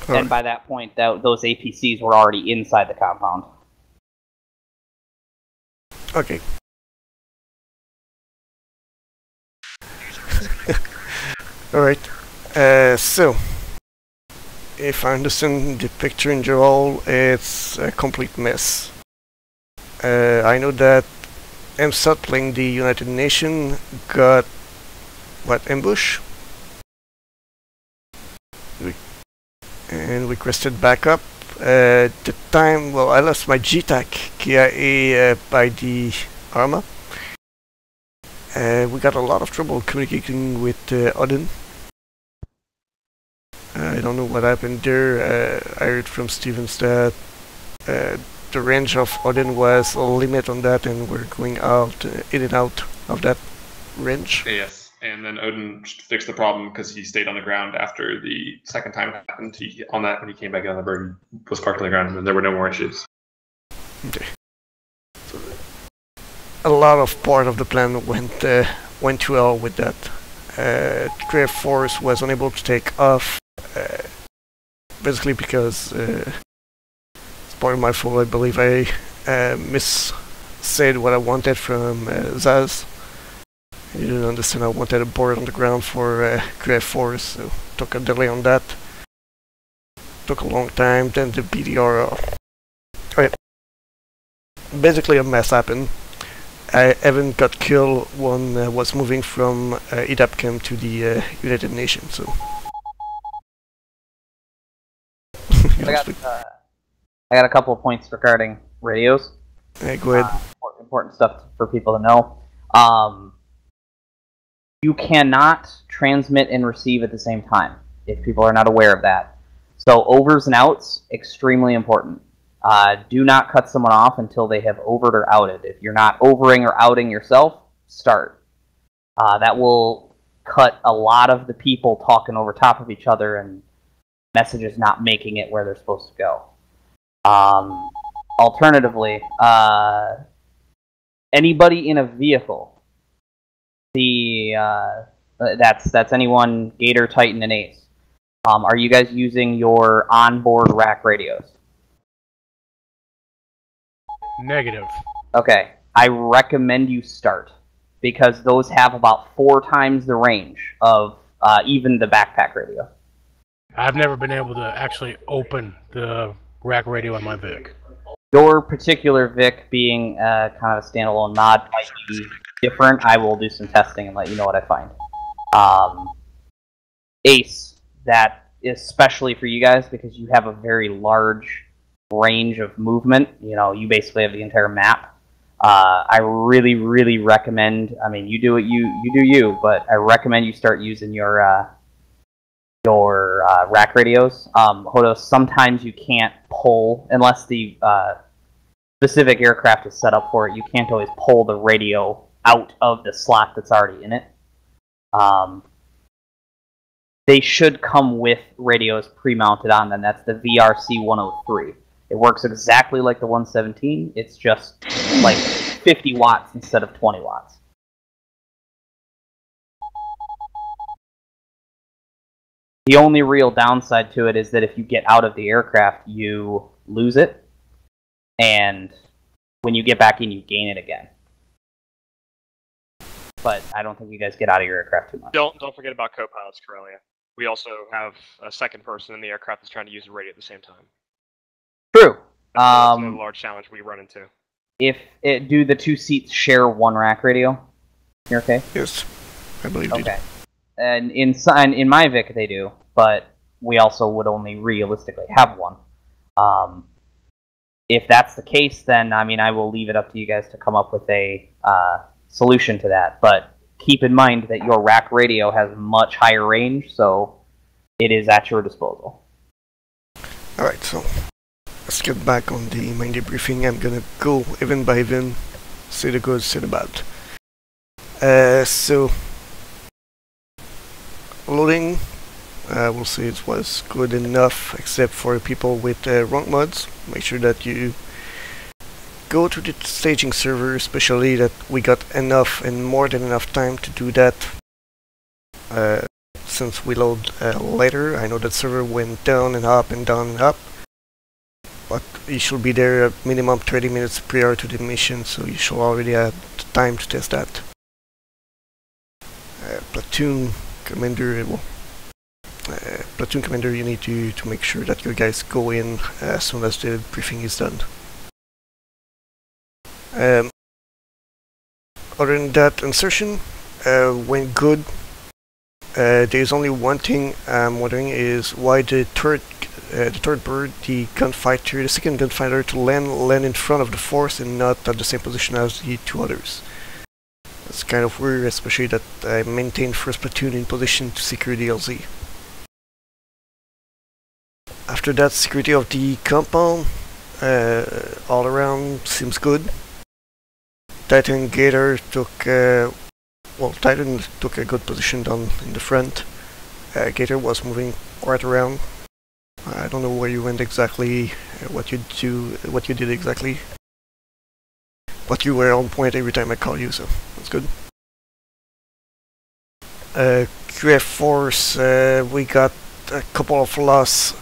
Oh. And by that point, those APCs were already inside the compound. Okay. Alright. So, if I understand the picture in general, it's a complete mess. I know that MSOT playing the United Nations got, ambush? And requested backup. The time, I lost my GTAC KIA by the Arma. We got a lot of trouble communicating with Odin. I don't know what happened there. I heard from Stevens that the range of Odin was a limit on that, and we're going out, in and out of that range. Yes, and then Odin fixed the problem because he stayed on the ground after the second time it happened. When he came back on the bird, was parked on the ground, and there were no more issues. Okay. So a lot of part of the plan went too well with that. Creative Force was unable to take off. Basically because it's part of my fault. I believe I said what I wanted from Zaz. He didn't understand I wanted a board on the ground for Creative Force, so took a delay on that. Took a long time, then the BDR. Okay. Basically a mess happened. Evan got killed when was moving from EDAP camp to the United Nations, so... I got a couple of points regarding radios. Hey, go ahead. Important stuff for people to know. You cannot transmit and receive at the same time, if people are not aware of that. So overs and outs, extremely important. Do not cut someone off until they have overed or outed. If you're not overing or outing yourself, start. That will cut a lot of the people talking over top of each other and messages not making it where they're supposed to go. Alternatively, anybody in a vehicle, that's anyone, Gator, Titan, and Ace. Are you guys using your onboard rack radios? Negative. Okay, I recommend you start, because those have about 4 times the range of even the backpack radio. I've never been able to actually open the rack radio on my Vic. Your particular Vic being kind of a standalone mod might be different. I will do some testing and let you know what I find. Ace, that is especially for you guys because you have a very large range of movement. You know, you basically have the entire map. I really, really recommend. I mean, you do it, you do you, but I recommend you start using your rack radios. Hodo, sometimes you can't pull unless the specific aircraft is set up for it. You can't always pull the radio out of the slot that's already in it. They should come with radios pre-mounted on them. That's the VRC 103. It works exactly like the 117. It's just like 50 watts instead of 20 watts. The only real downside to it is that if you get out of the aircraft, you lose it. And when you get back in, you gain it again. But I don't think you guys get out of your aircraft too much. Don't forget about co-pilots, Corellia. We also have a second person in the aircraft that's trying to use the radio at the same time. True. That's another large challenge we run into. Do the 2 seats share one rack radio? You're okay? Yes, I believe they do. Okay. And in my Vic they do, but we also would only realistically have one. If that's the case, then I mean I will leave it up to you guys to come up with a solution to that. But keep in mind that your rack radio has much higher range, so it is at your disposal. Alright, so let's get back on the main debriefing. I'm gonna go event by event, say the good, say the bad. So loading, we'll say it was good enough except for people with wrong mods. Make sure that you go to the staging server, especially that we got enough and more than enough time to do that since we load later. I know that server went down and up and down and up, but you should be there at minimum 30 minutes prior to the mission, so you should already have time to test that. Platoon commander, platoon commander, you need to make sure that your guys go in as soon as the briefing is done. Other than that, insertion went good. There's only one thing I'm wondering is why the third bird, the gunfighter, the second gunfighter, to land in front of the force and not at the same position as the 2 others. It's kind of weird, especially that I maintained first platoon in position to secure the LZ. After that, security of the compound all around seems good. Titan Gator took Titan took a good position down in the front. Gator was moving quite around. I don't know where you went exactly, what you did exactly, but you were on point every time I called you, so that's good. QF Force, we got a couple of loss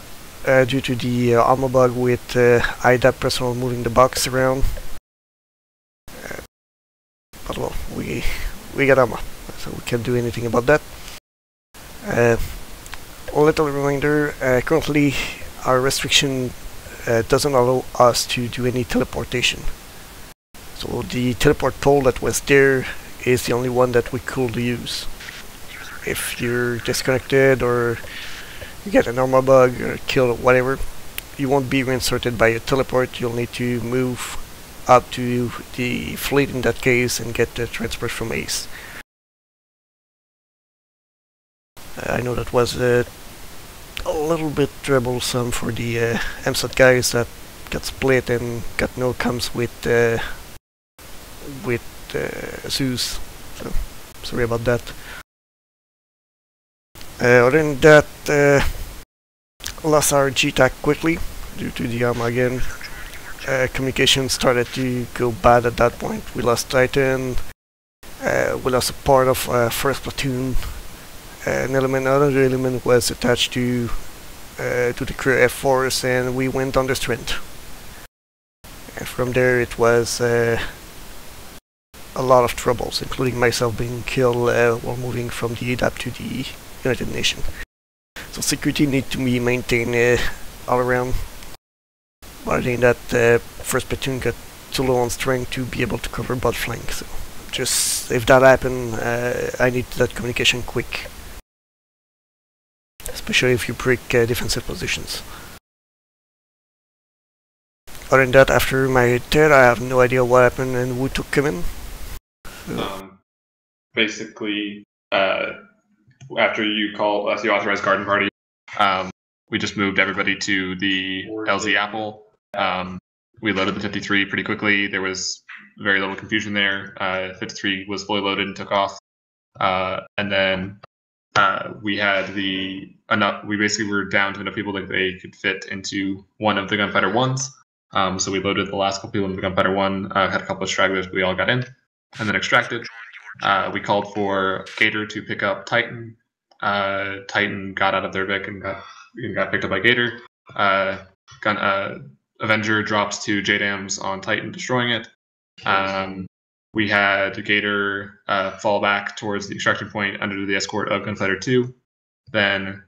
due to the Arma bug with IDAP personnel moving the box around. But well, we got Arma, so we can't do anything about that. A little reminder, currently our restriction doesn't allow us to do any teleportation. So the teleport tool that was there is the only one that we could use. If you're disconnected or you get an Arma bug or killed or whatever, you won't be reinserted by a teleport. You'll need to move up to the fleet in that case and get the transport from Ace. I know that was a little bit troublesome for the MSAT guys that got split and got no comms with Zeus. So sorry about that. Other than that, lost our GTAC quickly due to the Arma again. Communication started to go bad at that point. We lost Titan. We lost a part of first platoon. Another element was attached to the crew F-Force, and we went under strength. And from there it was a lot of troubles, including myself being killed while moving from the ADAP to the United Nations. So security needs to be maintained all around. But I think that first platoon got too low on strength to be able to cover both flanks. So just if that happened, I need that communication quick. Especially if you break defensive positions. Other than that, after my death, I have no idea what happened and who took command. So. Basically, after you authorized garden party, we just moved everybody to the LZ Apple. We loaded the 53 pretty quickly. There was very little confusion there. 53 was fully loaded and took off. And then we had we basically were down to enough people that they could fit into one of the Gunfighter 1s. So we loaded the last couple people into the Gunfighter 1, had a couple of stragglers, but we all got in, and then extracted. We called for Gator to pick up Titan. Titan got out of their Vic and got picked up by Gator. Avenger drops to JDAMs on Titan, destroying it. We had Gator fall back towards the extraction point under the escort of Gunfighter 2. Then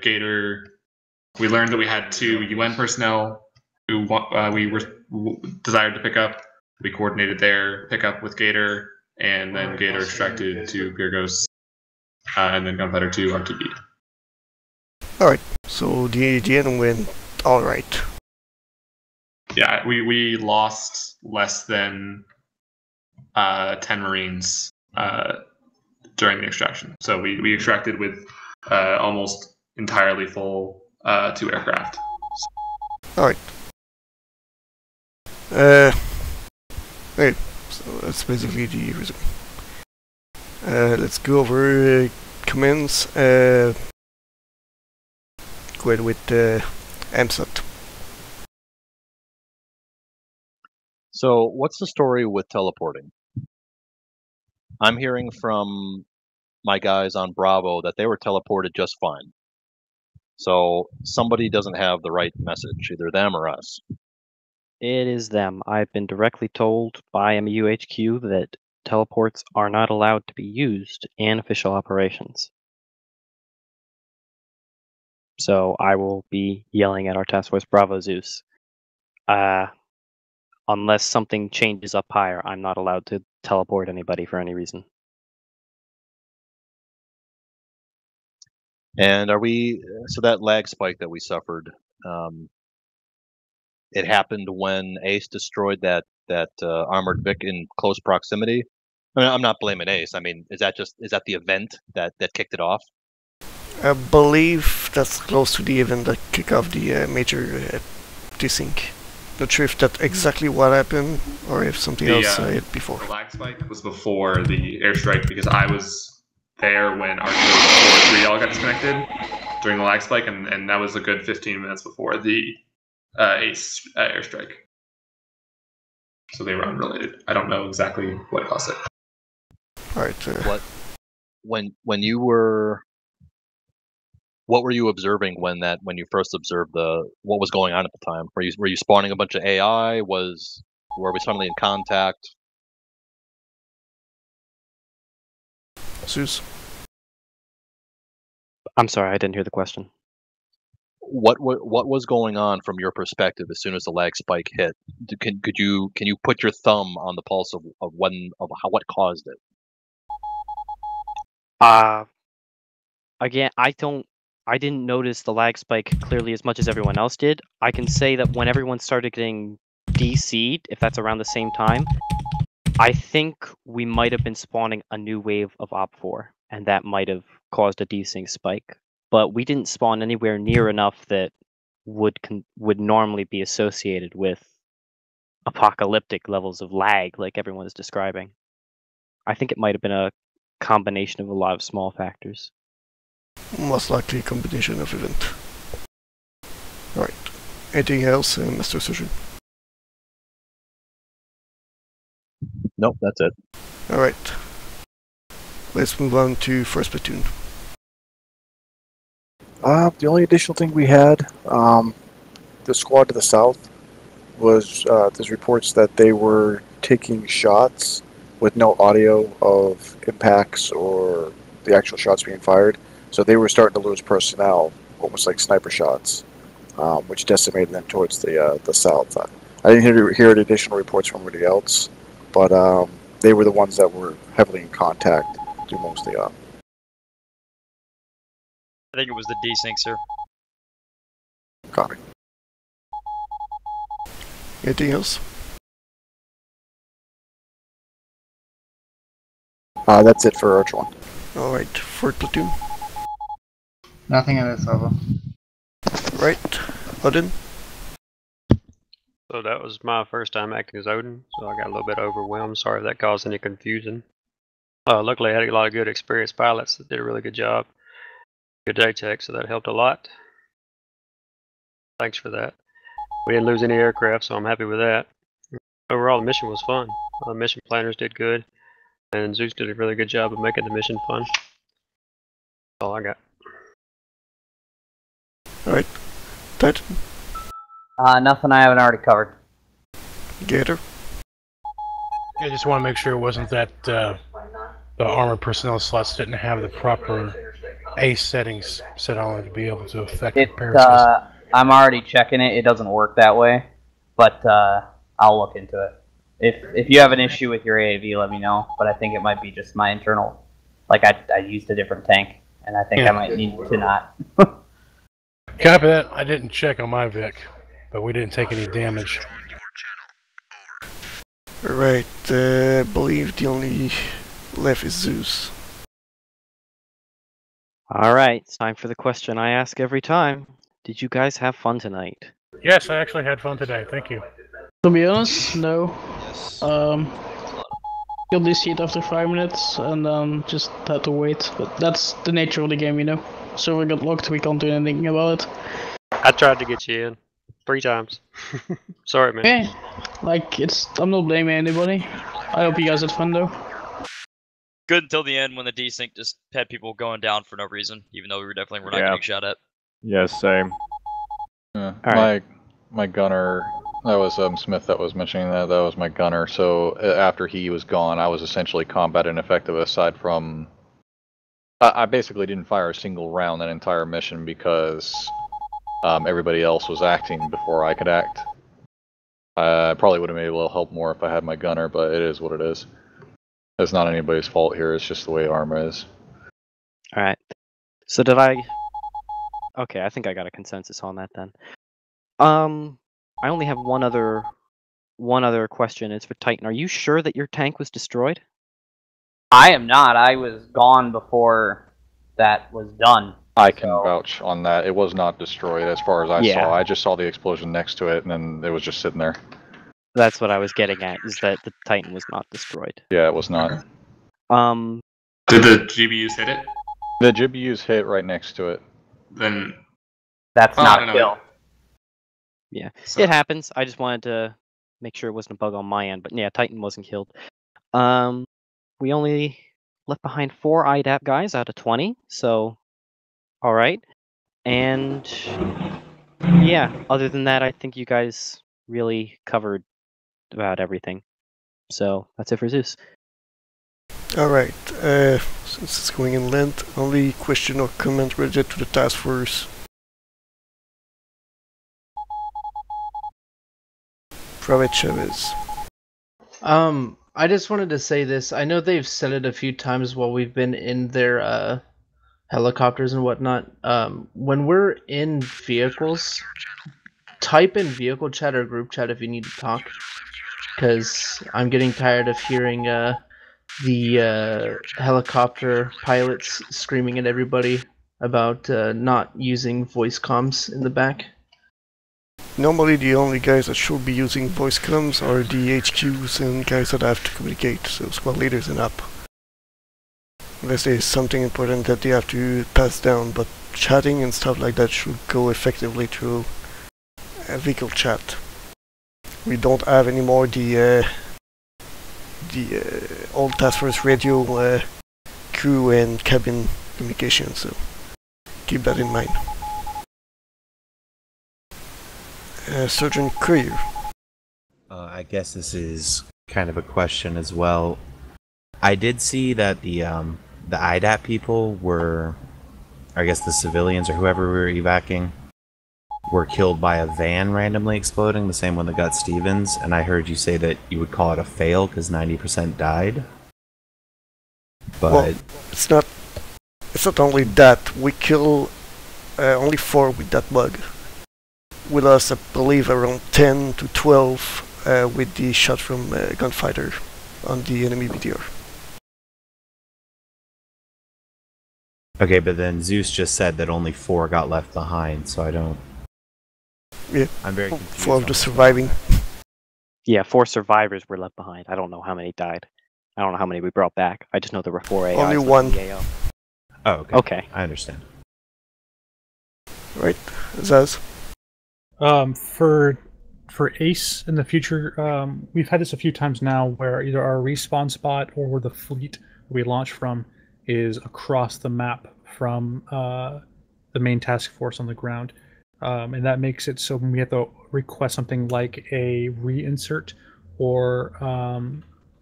Gator. We learned that we had 2 UN personnel who we desired to pick up. We coordinated their pickup with Gator, and then Gator extracted to Pyrgos, and then Gunfighter 2 RTB. Alright, so the end went alright. Yeah, we lost less than 10 Marines during the extraction. So we extracted with almost entirely full 2 aircraft. Alright. Okay, so that's basically the resume. Let's go over commands. Go ahead with MSAT. So, what's the story with teleporting? I'm hearing from my guys on Bravo that they were teleported just fine. So, somebody doesn't have the right message, either them or us. It is them. I've been directly told by MUHQ that teleports are not allowed to be used in official operations. So I will be yelling at our Task Force Bravo Zeus. Unless something changes up higher, I'm not allowed to teleport anybody for any reason. And so that lag spike that we suffered, it happened when Ace destroyed that armored Vic in close proximity. I mean, I'm not blaming Ace. I mean, is that the event that kicked it off? I believe that's close to the event that kicked off the major desync. Not sure if that's exactly what happened or if something else hit before. The lag spike was before the airstrike because I was there when our 4-3 all got disconnected during the lag spike, and that was a good 15 minutes before the Ace airstrike. So they were unrelated. I don't know exactly what caused it. Alright. What were you observing when you first observed what was going on at the time? Were you spawning a bunch of AI? Were we suddenly in contact? Zeus. I'm sorry, I didn't hear the question. What was going on from your perspective as soon as the lag spike hit? Can you put your thumb on the pulse of what caused it? Again, I didn't notice the lag spike clearly as much as everyone else did. I can say that when everyone started getting DC'd, if that's around the same time, I think we might have been spawning a new wave of Op4. and that might have caused a desync spike. But we didn't spawn anywhere near enough that would normally be associated with apocalyptic levels of lag like everyone is describing. I think it might have been a combination of a lot of small factors. Most likely a combination of event. Alright. Anything else, Master Surgeon? Nope, that's it. Alright. Let's move on to first platoon. The only additional thing we had, the squad to the south, was there's reports that they were taking shots with no audio of impacts or the actual shots being fired. So they were starting to lose personnel, almost like sniper shots, which decimated them towards the south. I didn't hear additional reports from anybody else, but they were the ones that were heavily in contact through most of the I think it was the desync, sir. Copy. Anything else? That's it for Arch 1. Alright, fourth platoon. Nothing at this level. Right. Odin? So that was my first time acting as Odin, so I got a little bit overwhelmed. Sorry if that caused any confusion. Luckily, I had a lot of good experienced pilots that did a really good job. Good day tech, so that helped a lot. Thanks for that. We didn't lose any aircraft, so I'm happy with that. Overall, the mission was fun. The mission planners did good, and Zeus did a really good job of making the mission fun. That's all I got. Alright. Titan? Nothing I haven't already covered. Gator? I just want to make sure it wasn't that the armored personnel slots didn't have the proper ACE settings set on it to be able to affect comparisons. I'm already checking it. It doesn't work that way, but I'll look into it. If you have an issue with your AAV, let me know. But I think it might be just my internal. Like I used a different tank, and I think I might need to not. Copy that. I didn't check on my Vic, but we didn't take any damage. Alright, I believe the only left is Zeus. Alright, it's time for the question I ask every time. Did you guys have fun tonight? Yes, I actually had fun today. Thank you. To be honest, no. Killed this heat after 5 minutes and just had to wait. But that's the nature of the game, you know. So we got locked, we can't do anything about it. I tried to get you in 3 times. Sorry, man. Okay, like I'm not blaming anybody. I hope you guys had fun though. Good until the end when the desync just had people going down for no reason, even though we were definitely not getting shot at. Yeah, same. Yeah, my gunner, that was Smith that was mentioning that was my gunner, so after he was gone, I was essentially combat ineffective aside from... I basically didn't fire a single round that entire mission because everybody else was acting before I could act. I probably would have been able to help more if I had my gunner, but it is what it is. It's not anybody's fault here, it's just the way Arma is. Alright. So did I... Okay, I think I got a consensus on that then. I only have one other question. It's for Titan. Are you sure that your tank was destroyed? I am not. I was gone before that was done. I can vouch on that. It was not destroyed as far as I saw. I just saw the explosion next to it, and then it was just sitting there. That's what I was getting at, is that the Titan was not destroyed. Yeah, it was not. Did the GBUs hit it? The GBUs hit right next to it. Then... That's not a kill. Yeah, it happens. I just wanted to make sure it wasn't a bug on my end, but yeah, Titan wasn't killed. We only left behind 4 IDAP guys out of 20, so alright. And yeah, other than that, I think you guys really covered about everything. So that's it for Zeus. Alright, since it's going in length, only question or comment related to the task force. Private Chavez. I just wanted to say this. I know they've said it a few times while we've been in their helicopters and whatnot. When we're in vehicles, type in vehicle chat or group chat if you need to talk. Because I'm getting tired of hearing the helicopter pilots screaming at everybody about not using voice comms in the back. Normally the only guys that should be using voice comms are the HQs and guys that have to communicate, so squad leaders and up. Unless there's something important that they have to pass down, but chatting and stuff like that should go effectively through a vehicle chat. We don't have anymore the old task force radio crew and cabin communication, so keep that in mind. Sergeant Courier. I guess this is kind of a question as well. I did see that the IDAP people were, or I guess the civilians or whoever we were evacuating, were killed by a van randomly exploding, the same one that got Stevens, and I heard you say that you would call it a fail because 90% died. But well, it's not only that. We kill only 4 with that bug. We lost, I believe, around 10 to 12 with the shot from gunfighter on the enemy BTR. okay, but then Zeus just said that only 4 got left behind, so I don't... Yeah, I'm very confused. 4 of the surviving. Yeah, 4 survivors were left behind. I don't know how many died. I don't know how many we brought back. I just know there were 4 AIs. Only 1. Oh, okay. Okay. I understand. Right, Zaz? For Ace in the future, we've had this a few times now where either our respawn spot or the fleet we launch from is across the map from the main task force on the ground. And that makes it so when we have to request something like a reinsert, or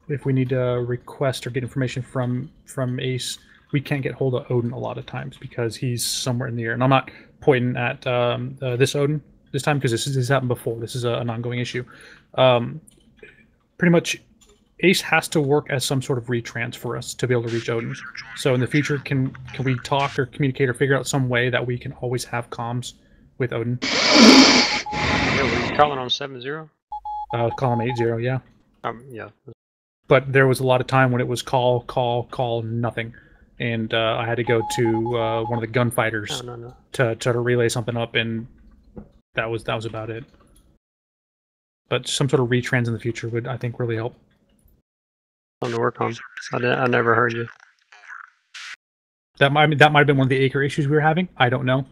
if we need to request or get information from Ace, we can't get hold of Odin a lot of times because he's somewhere in the air. And I'm not pointing at this Odin this time because this has happened before. This is an ongoing issue. Pretty much Ace has to work as some sort of retrans for us to be able to reach Odin. So in the future, can we talk or communicate or figure out some way that we can always have comms with Odin? Yeah, were you calling on 7-0? Column 8-0, yeah. Yeah. But there was a lot of time when it was call, nothing. And I had to go to one of the gunfighters to try to relay something up, and that was about it. But some sort of retrans in the future would, I think, really help. Something to work on. I never heard you. That might have been one of the acre issues we were having. I don't know,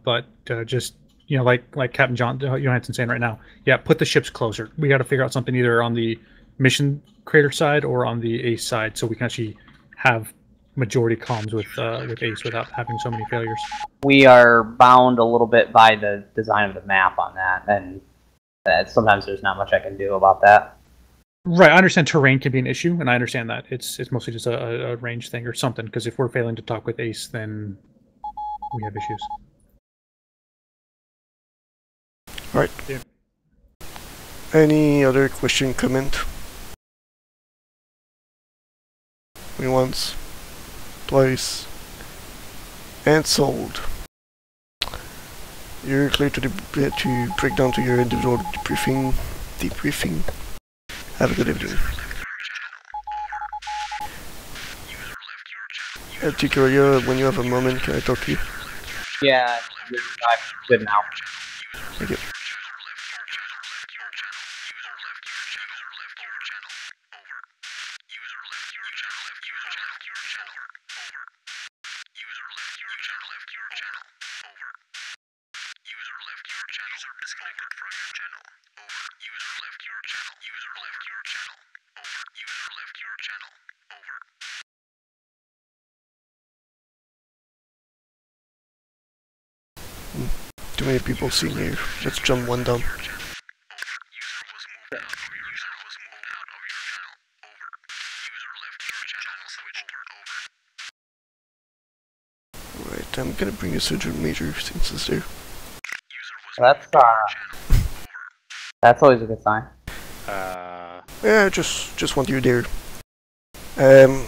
but just like Captain Johansson saying right now, yeah, put the ships closer. We got to figure out something either on the mission creator side or on the Ace side, so we can actually have majority comms with Ace without having so many failures. We are bound a little bit by the design of the map on that, and sometimes there's not much I can do about that. Right, I understand terrain can be an issue, and I understand that. It's mostly just a range thing or something, because if we're failing to talk with Ace, then we have issues. Right. Yeah. Any other question, comment? Once, twice, and sold. You're clear to break down to your individual debriefing. Have a good evening. Tikoria, when you have a moment, can I talk to you? Yeah, I'm good now. Thank you. Too many people seeing here. Let's jump one down. Right, I'm gonna bring a Sergeant Major since it's there. That's always a good sign. Yeah, just want you there. I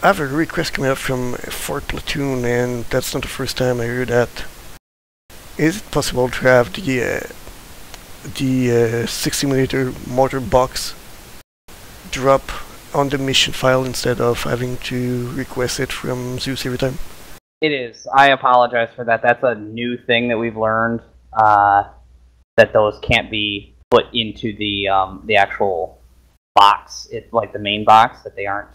have a request coming up from 4th Platoon, and that's not the first time I heard that. Is it possible to have the 60mm mortar box drop on the mission file instead of having to request it from Zeus every time? It is. I apologize for that. That's a new thing that we've learned, that those can't be put into the actual box. It's like the main box, that they aren't.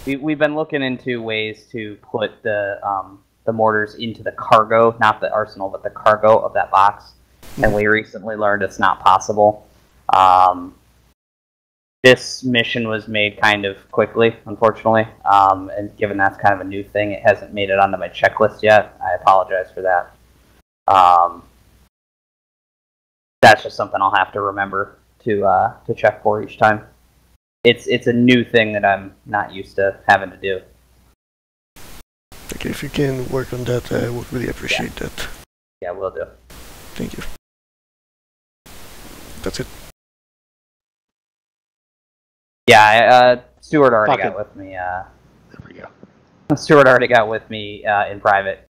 We've been looking into ways to put the mortars into the cargo, not the arsenal, but the cargo of that box. And we recently learned it's not possible. This mission was made kind of quickly, unfortunately, and given that's kind of a new thing, it hasn't made it onto my checklist yet. I apologize for that. That's just something I'll have to remember to check for each time. It's a new thing that I'm not used to having to do. Okay, if you can work on that, I would really appreciate that. Yeah, will do. Thank you. That's it. Yeah, Stuart already Fuck got it. with me. There we go. Stuart already got with me in private